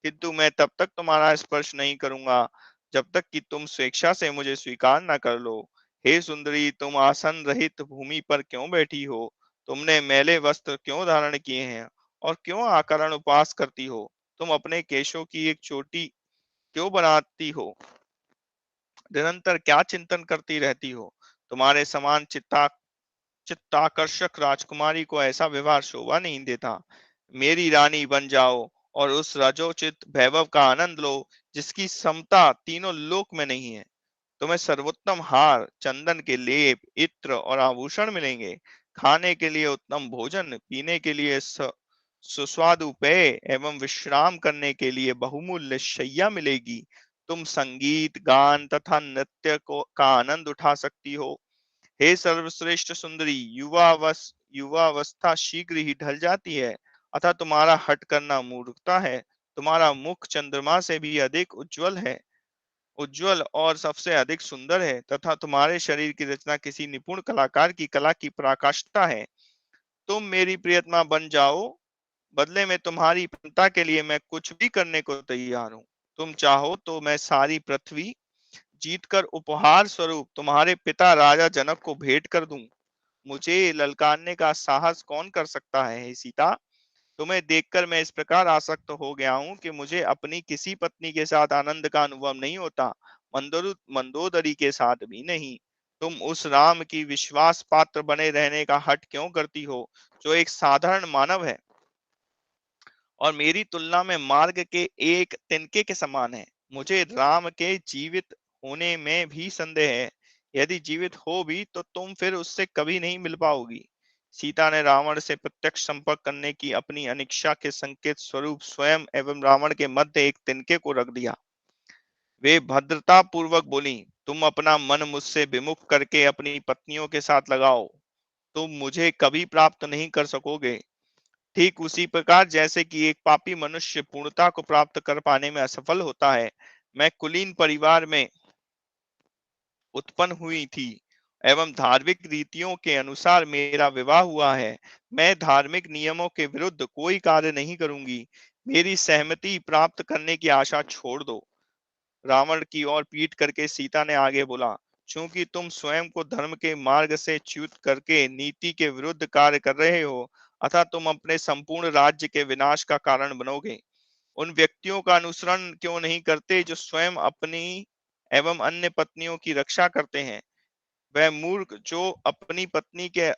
किंतु मैं तब तक तुम्हारा स्पर्श नहीं करूंगा जब तक कि तुम स्वेच्छा से मुझे स्वीकार न कर लो। हे सुंदरी, तुम आसन रहित भूमि पर क्यों बैठी हो? तुमने मैले वस्त्र क्यों धारण किए हैं और क्यों आकरण उपवास करती हो? तुम अपने केशों की एक चोटी क्यों बनाती हो? निरंतर क्या चिंतन करती रहती हो? तुम्हारे समान चित्ताकर्षक राजकुमारी को ऐसा व्यवहार शोभा नहीं देता। मेरी रानी बन जाओ और उस रजोचित वैभव का आनंद लो जिसकी समता तीनों लोक में नहीं है। तुम्हें सर्वोत्तम हार, चंदन के लेप, इत्र और आभूषण मिलेंगे। खाने के लिए उत्तम भोजन, पीने के लिए सुस्वादु पेय एवं विश्राम करने के लिए बहुमूल्य शैया मिलेगी। तुम संगीत, गान तथा नृत्य का आनंद उठा सकती हो। हे सर्वश्रेष्ठ सुंदरी, युवा अवस्था शीघ्र ही ढल जाती है, अतः तुम्हारा हट करना मूर्खता है। तुम्हारा मुख चंद्रमा से भी अधिक उज्जवल और सबसे अधिक सुंदर है तथा तुम्हारे शरीर की रचना किसी निपुण कलाकार की कला की पराकाष्ठा है। तुम मेरी प्रियतमा बन जाओ, बदले में तुम्हारी प्रसन्नता के लिए मैं कुछ भी करने को तैयार हूँ। तुम चाहो तो मैं सारी पृथ्वी जीतकर उपहार स्वरूप तुम्हारे पिता राजा जनक को भेंट कर दूं। मुझे ललकारने का साहस कौन कर सकता है, हे सीता? तुम्हें देखकर मैं इस प्रकार आसक्त हो गया हूं कि मुझे अपनी किसी पत्नी के साथ आनंद का अनुभव नहीं होता, मंदोदरी के साथ भी नहीं। तुम उस राम की विश्वास पात्र बने रहने का हठ क्यों करती हो, जो एक साधारण मानव है और मेरी तुलना में मार्ग के एक तिनके के समान है? मुझे राम के जीवित होने में भी संदेह है। यदि जीवित हो भी तो तुम फिर उससे कभी नहीं मिल पाओगी। सीता ने रावण से प्रत्यक्ष संपर्क करने की अपनी अनिच्छा के संकेत स्वरूप स्वयं एवं रावण के मध्य एक तिनके को रख दिया। वे भद्रता पूर्वक बोली, तुम अपना मन मुझसे विमुख करके अपनी पत्नियों के साथ लगाओ। तुम मुझे कभी प्राप्त नहीं कर सकोगे। ठीक उसी प्रकार जैसे कि एक पापी मनुष्य पूर्णता को प्राप्त कर पाने में असफल होता है, मैं कुलीन परिवार में उत्पन्न हुई थी एवं धार्मिक रीतियों के अनुसार मेरा विवाह हुआ है। मैं धार्मिक नियमों के विरुद्ध कोई कार्य नहीं करूंगी। मेरी सहमति प्राप्त करने की आशा छोड़ दो। रावण की ओर पीट करके सीता ने आगे बोला, चूंकि तुम स्वयं को धर्म के मार्ग से च्युत करके नीति के विरुद्ध कार्य कर रहे हो, अतः तुम अपने संपूर्ण राज्य के विनाश का कारण बनोगे। उन व्यक्तियों का अनुसरण क्यों नहीं करते जो स्वयं अपनी एवं अन्य पत्नियों की रक्षा करते हैं। वह मूर्ख जो अपनी पत्नी के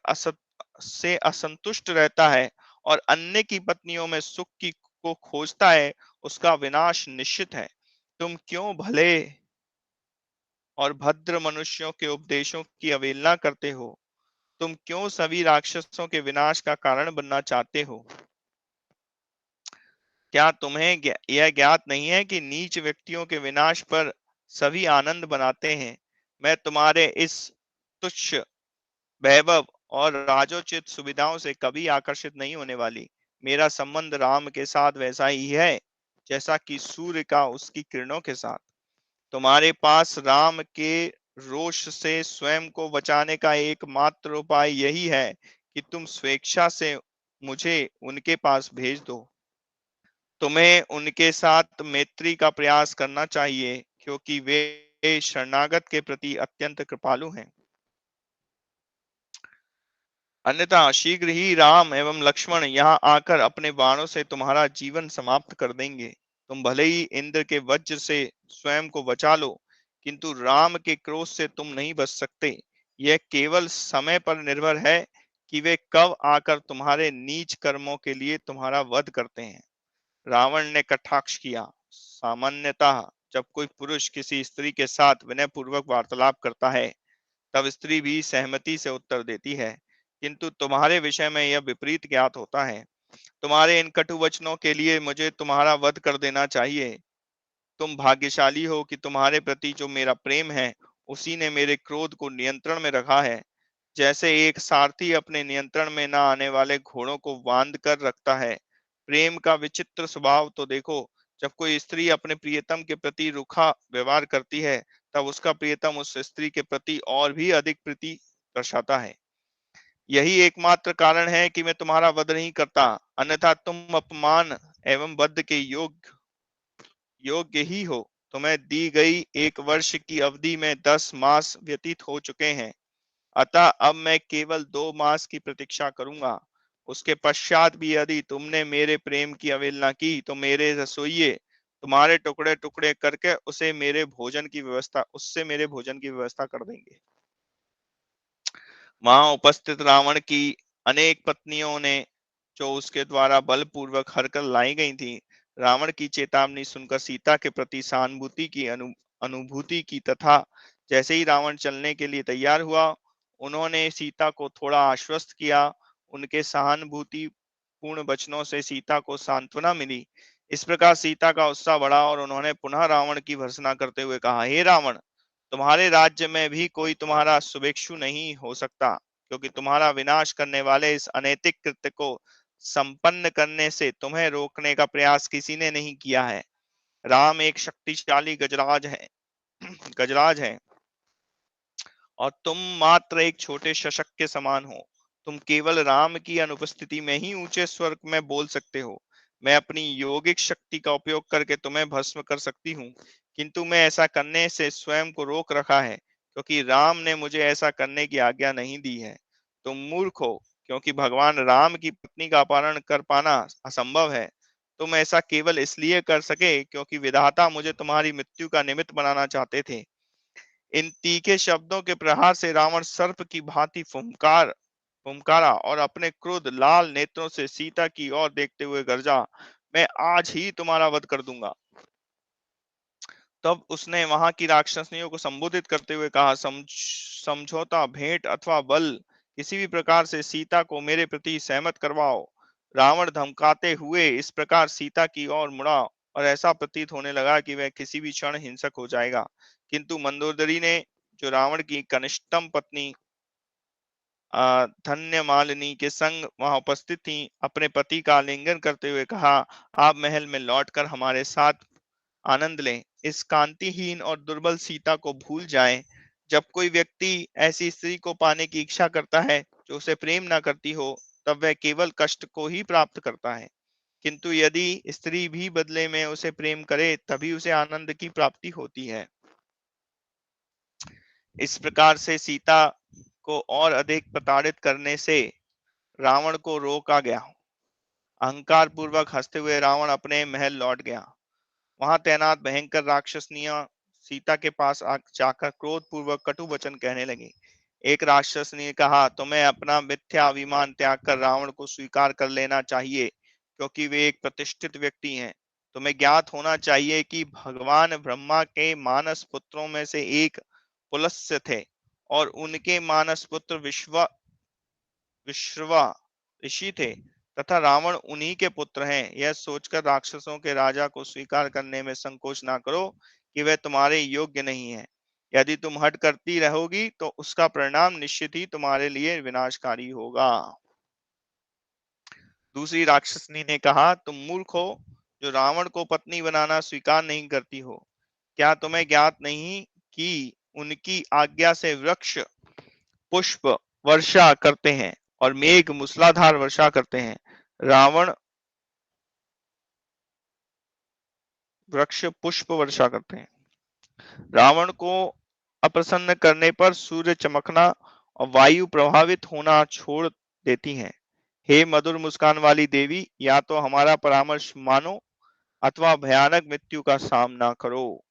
से असंतुष्ट रहता है और अन्य की पत्नियों में सुख की को खोजता है, उसका विनाश निश्चित है। तुम क्यों भले और भद्र मनुष्यों के उपदेशों की अवहेलना करते हो? तुम क्यों सभी राक्षसों के विनाश का कारण बनना चाहते हो? क्या तुम्हें यह ज्ञात नहीं है कि नीच व्यक्तियों के विनाश पर सभी आनंद बनाते हैं? मैं तुम्हारे इस तुच्छ वैभव और राजोचित सुविधाओं से कभी आकर्षित नहीं होने वाली। मेरा संबंध राम के साथ वैसा ही है जैसा कि सूर्य का उसकी किरणों के साथ। तुम्हारे पास राम के रोष से स्वयं को बचाने का एकमात्र उपाय यही है कि तुम स्वेच्छा से मुझे उनके पास भेज दो। तुम्हें उनके साथ मैत्री का प्रयास करना चाहिए क्योंकि वे शरणागत के प्रति अत्यंत कृपालु हैं। अन्यथा शीघ्र ही राम एवं लक्ष्मण यहाँ आकर अपने बाणों से तुम्हारा जीवन समाप्त कर देंगे। तुम भले ही इंद्र के वज्र से स्वयं को बचा लो, किंतु राम के क्रोध से तुम नहीं बच सकते। यह केवल समय पर निर्भर है कि वे कब आकर तुम्हारे नीच कर्मों के लिए तुम्हारा वध करते हैं। रावण ने कटाक्ष किया। सामान्यतः जब कोई पुरुष किसी स्त्री के साथ विनयपूर्वक वार्तालाप करता है, तब स्त्री भी सहमति से उत्तर देती है, किंतु तुम्हारे विषय में यह विपरीत ज्ञात होता है। तुम्हारे इन कटु वचनों के लिए मुझे तुम्हारा वध कर देना चाहिए। तुम भाग्यशाली हो कि तुम्हारे प्रति जो मेरा प्रेम है, उसी ने मेरे क्रोध को नियंत्रण में रखा है। जैसे एक सारथी अपने नियंत्रण में न आने वाले घोड़ों को बांध कर रखता है। प्रेम का विचित्र स्वभाव तो देखो, जब कोई स्त्री अपने प्रियतम के प्रति रूखा व्यवहार करती है, तब उसका प्रियतम उस स्त्री के प्रति और भी अधिक प्रीति दर्शाता है। यही एकमात्र कारण है कि मैं तुम्हारा वध नहीं करता, अन्यथा तुम अपमान एवं वध के योग्य ही हो। तुम्हें दी गई 1 वर्ष की अवधि में 10 मास व्यतीत हो चुके हैं, अतः अब मैं केवल 2 मास की प्रतीक्षा करूंगा। उसके पश्चात भी यदि तुमने मेरे प्रेम की अवहेलना की, तो मेरे रसोइये तुम्हारे टुकड़े टुकड़े करके उससे मेरे भोजन की व्यवस्था कर देंगे। वहां उपस्थित रावण की अनेक पत्नियों ने, जो उसके द्वारा बलपूर्वक हरकर लाई गई थी, रावण की चेतावनी सुनकर सीता के प्रति सहानुभूति की अनुभूति की तथा जैसे ही रावण चलने के लिए तैयार हुआ, उन्होंने सीता को थोड़ा आश्वस्त किया। उनके सहानुभूति पूर्ण वचनों से सीता को सांत्वना मिली। इस प्रकार सीता का उत्साह बढ़ा और उन्होंने पुनः रावण की भर्त्सना करते हुए कहा, हे रावण, तुम्हारे राज्य में भी कोई तुम्हारा शुभेच्छु नहीं हो सकता, क्योंकि तुम्हारा विनाश करने वाले इस अनैतिक कृत्य को संपन्न करने से तुम्हें रोकने का प्रयास किसी ने नहीं किया है। राम एक शक्तिशाली गजराज है और तुम मात्र एक छोटे शशक के समान हो। तुम केवल राम की अनुपस्थिति में ही ऊंचे स्वर में बोल सकते हो। मैं अपनी योगिक शक्ति का उपयोग करके तुम्हें भस्म कर सकती हूँ, किंतु मैं ऐसा करने से स्वयं को रोक रखा है, क्योंकि राम ने मुझे ऐसा करने की आज्ञा नहीं दी है। तुम मूर्ख हो, क्योंकि भगवान राम की पत्नी का अपहरण कर पाना असंभव है। तुम ऐसा केवल इसलिए कर सके क्योंकि विधाता मुझे तुम्हारी मृत्यु का निमित्त बनाना चाहते थे। इन तीखे शब्दों के प्रहार से रावण सर्प की भांति फुंकारा और अपने क्रोध लाल नेत्रों से सीता की ओर देखते हुए गरजा, मैं आज ही तुम्हारा वध कर दूंगा। तब उसने वहां की राक्षसनियों को संबोधित करते हुए कहा, समझौता, भेंट अथवा बल, किसी भी प्रकार से सीता को मेरे प्रति सहमत करवाओ। रावण धमकाते हुए इस प्रकार सीता की ओर मुड़ा और ऐसा प्रतीत होने लगा कि वह किसी भी क्षण हिंसक हो जाएगा, किंतु मंदोदरी ने, जो रावण की कनिष्ठतम पत्नी धन्य मालिनी के संग वहां उपस्थित थी, अपने पति का आलिंगन करते हुए कहा, आप महल में लौटकर हमारे साथ आनंद लें। इस कांतिहीन और दुर्बल सीता को भूल जाएं। जब कोई व्यक्ति ऐसी स्त्री को पाने की इच्छा करता है जो उसे प्रेम ना करती हो, तब वह केवल कष्ट को ही प्राप्त करता है। किंतु यदि स्त्री भी बदले में उसे प्रेम करे, तभी उसे आनंद की प्राप्ति होती है। इस प्रकार से सीता को और अधिक प्रताड़ित करने से रावण को रोका गया। अहंकार पूर्वक हंसते हुए रावण अपने महल लौट गया। वहां तैनात भयंकर राक्षसनियां सीता के पास जाकर क्रोध पूर्वक कटु वचन कहने लगी। एक राक्षस ने कहा, तुम्हें अपना मिथ्या अभिमान त्याग कर रावण को स्वीकार कर लेना चाहिए, क्योंकि वे एक प्रतिष्ठित व्यक्ति हैं। तुम्हें ज्ञात होना चाहिए कि भगवान ब्रह्मा के मानस पुत्रों में से एक पुलस्त्य थे, और उनके मानस पुत्र विश्रवा ऋषि थे, तथा रावण उन्हीं के पुत्र हैं। यह सोचकर राक्षसों के राजा को स्वीकार करने में संकोच ना करो कि वह तुम्हारे योग्य नहीं है। यदि तुम हट करती रहोगी तो उसका परिणाम निश्चित ही तुम्हारे लिए विनाशकारी होगा। दूसरी राक्षसनी ने कहा, तुम मूर्ख हो जो रावण को पत्नी बनाना स्वीकार नहीं करती हो। क्या तुम्हें ज्ञात नहीं कि उनकी आज्ञा से वृक्ष पुष्प वर्षा करते हैं और मेघ मूसलाधार वर्षा करते हैं। रावण वृक्ष पुष्प वर्षा करते हैं। रावण को अप्रसन्न करने पर सूर्य चमकना और वायु प्रभावित होना छोड़ देती हैं। हे मधुर मुस्कान वाली देवी, या तो हमारा परामर्श मानो अथवा भयानक मृत्यु का सामना करो।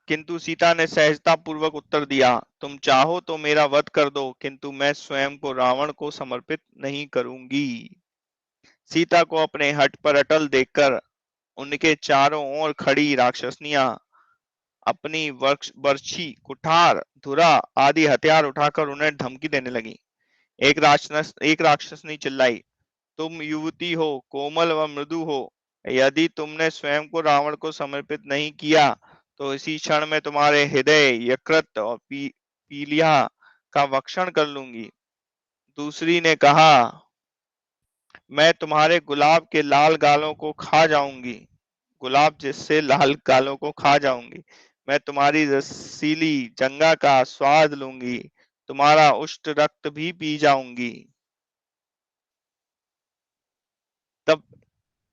किंतु सीता ने सहजता पूर्वक उत्तर दिया, तुम चाहो तो मेरा वध कर दो, किंतु मैं स्वयं को रावण को समर्पित नहीं करूंगी। सीता को अपने हट पर अटल देखकर उनके चारों ओर खड़ी राक्षसनियां अपनी बर्छी, कुठार, धुरा आदि हथियार उठाकर उन्हें धमकी देने लगी। एक राक्षसनी चिल्लाई, तुम युवती हो, कोमल व मृदु हो। यदि तुमने स्वयं को रावण को समर्पित नहीं किया, तो इसी क्षण में तुम्हारे हृदय, यकृत और पीलिया का भक्षण कर लूंगी। दूसरी ने कहा, मैं तुम्हारे गुलाब के लाल गालों को खा जाऊंगी, गुलाब जिससे लाल गालों को खा जाऊंगी। मैं तुम्हारी रसीली जंगा का स्वाद लूंगी, तुम्हारा उष्ट रक्त भी पी जाऊंगी। तब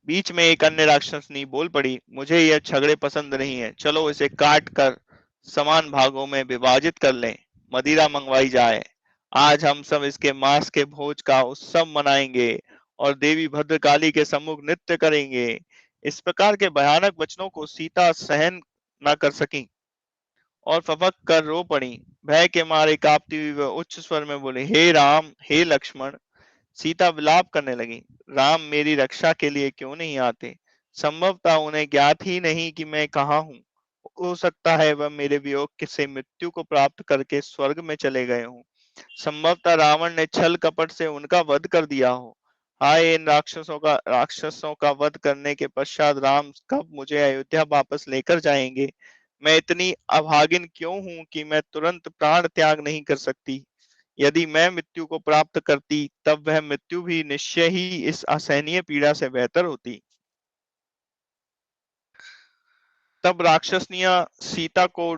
बीच में एक अन्य राक्षसनी बोल पड़ी, मुझे यह झगड़े पसंद नहीं है, चलो इसे काट कर समान भागों में विभाजित कर लें, मदिरा मंगवाई जाए। आज हम सब इसके मांस के भोज का उत्सव मनाएंगे और देवी भद्रकाली के सम्मुख नृत्य करेंगे। इस प्रकार के भयानक वचनों को सीता सहन न कर सकी और फपक कर रो पड़ी। भय के मारे कांपती हुई वह उच्च स्वर में बोले, हे राम, हे लक्ष्मण। सीता विलाप करने लगी, राम मेरी रक्षा के लिए क्यों नहीं आते? संभवतः उन्हें ज्ञात ही नहीं कि मैं कहाँ हूँ। हो सकता है वह मेरे वियोग से मृत्यु को प्राप्त करके स्वर्ग में चले गए हों। संभवतः रावण ने छल कपट से उनका वध कर दिया हो। हाय, इन राक्षसों का वध करने के पश्चात राम कब मुझे अयोध्या वापस लेकर जाएंगे? मैं इतनी अभागिन क्यों हूँ कि मैं तुरंत प्राण त्याग नहीं कर सकती? यदि मैं मृत्यु को प्राप्त करती, तब वह मृत्यु भी निश्चय ही इस असहनीय पीड़ा से बेहतर होती। तब राक्षसनियां सीता को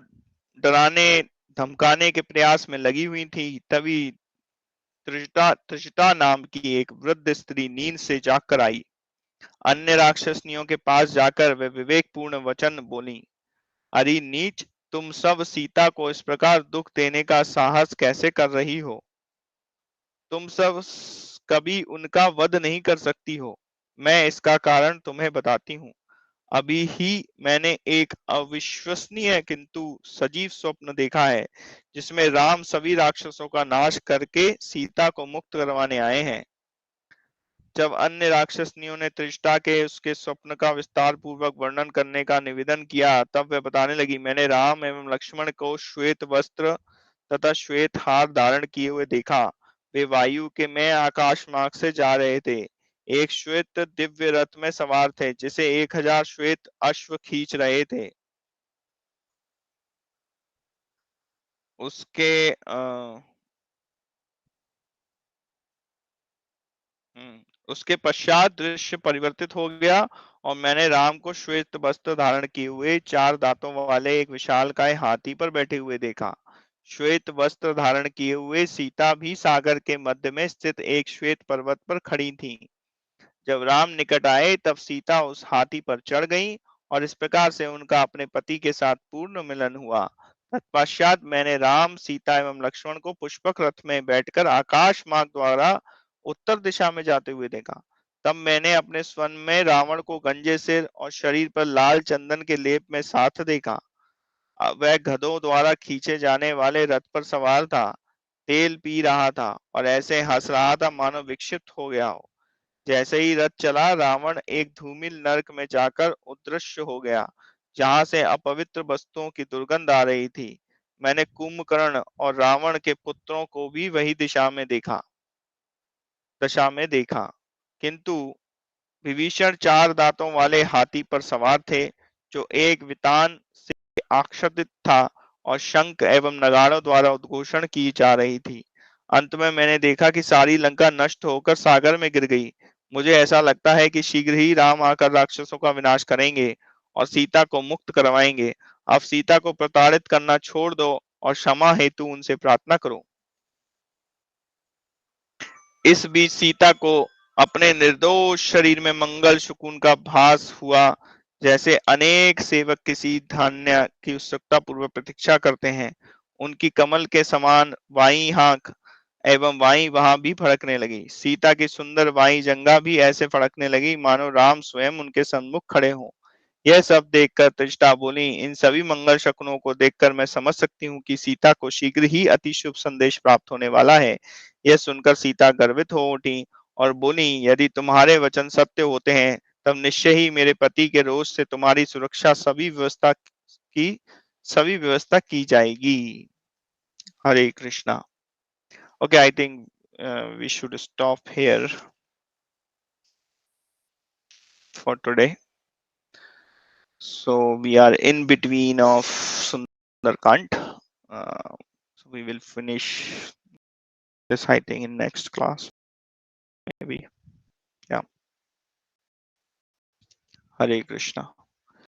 डराने धमकाने के प्रयास में लगी हुई थी। तभी त्रिजटा नाम की एक वृद्ध स्त्री नींद से जागकर आई। अन्य राक्षसनियों के पास जाकर वे विवेकपूर्ण वचन बोली, अरे नीच, तुम सब सीता को इस प्रकार दुख देने का साहस कैसे कर रही हो? तुम सब कभी उनका वध नहीं कर सकती हो। मैं इसका कारण तुम्हें बताती हूँ। अभी ही मैंने एक अविश्वसनीय किंतु सजीव स्वप्न देखा है, जिसमें राम सभी राक्षसों का नाश करके सीता को मुक्त करवाने आए हैं। जब अन्य राक्षसनियों ने त्रिष्टा के उसके स्वप्न का विस्तार पूर्वक वर्णन करने का निवेदन किया, तब वह बताने लगी, मैंने राम एवं लक्ष्मण को श्वेत वस्त्र तथा श्वेत हार धारण किए हुए देखा। वे वायु के में आकाश मार्ग से जा रहे थे। एक श्वेत दिव्य रथ में सवार थे, जिसे 1000 श्वेत अश्व खींच रहे थे। उसके उसके पश्चात दृश्य परिवर्तित हो गया और मैंने राम को श्वेत वस्त्र धारण किए हुए 4 दांतों वाले एक विशालकाय हाथी पर बैठे हुए देखा। श्वेत वस्त्र धारण किए हुए सीता भी सागर के मध्य में स्थित एक श्वेत पर्वत पर खड़ी थी। जब राम निकट आए तब सीता उस हाथी पर चढ़ गई और इस प्रकार से उनका अपने पति के साथ पूर्ण मिलन हुआ। तत्पश्चात मैंने राम, सीता एवं लक्ष्मण को पुष्पक रथ में बैठकर आकाश मार्ग द्वारा उत्तर दिशा में जाते हुए देखा। तब मैंने अपने स्वप्न में रावण को गंजे सिर और शरीर पर लाल चंदन के लेप में साथ देखा। वह गधों द्वारा खींचे जाने वाले रथ पर सवार था, तेल पी रहा था और ऐसे हंस रहा था मानो विक्षिप्त हो गया हो। जैसे ही रथ चला, रावण एक धूमिल नरक में जाकर उद्दृश्य हो गया, जहां से अपवित्र वस्तुओं की दुर्गंध आ रही थी। मैंने कुंभकर्ण और रावण के पुत्रों को भी वही दशा में देखा, किंतु विभीषण 4 दांतों वाले हाथी पर सवार थे, जो एक वितान से आच्छादित था और शंख एवं नगाड़ों द्वारा उद्घोषण की जा रही थी। अंत में मैंने देखा कि सारी लंका नष्ट होकर सागर में गिर गई। मुझे ऐसा लगता है कि शीघ्र ही राम आकर राक्षसों का विनाश करेंगे और सीता को मुक्त करवाएंगे। अब सीता को प्रताड़ित करना छोड़ दो और क्षमा हेतु उनसे प्रार्थना करो। इस बीच सीता को अपने निर्दोष शरीर में मंगल सुकून का भास हुआ, जैसे अनेक सेवक किसी धान्य की उत्सुकता पूर्वक प्रतीक्षा करते हैं। उनकी कमल के समान वाई आंख एवं वाई वहां भी फड़कने लगी। सीता की सुंदर वाई जंगा भी ऐसे फड़कने लगी मानो राम स्वयं उनके सम्मुख खड़े हों। यह सब देखकर त्रिष्टा बोली, इन सभी मंगल शकुनों को देखकर मैं समझ सकती हूँ कि सीता को शीघ्र ही अति शुभ संदेश प्राप्त होने वाला है। यह सुनकर सीता गर्वित हो उठी और बोली, यदि तुम्हारे वचन सत्य होते हैं तब निश्चय ही मेरे पति के रोष से तुम्हारी सुरक्षा की सभी व्यवस्था की जाएगी। हरे Krishna. Okay, I think we should stop here for today. So we are in between of Sundarkand. So we will finish this, I think, in next class, maybe. Yeah. Hare Krishna.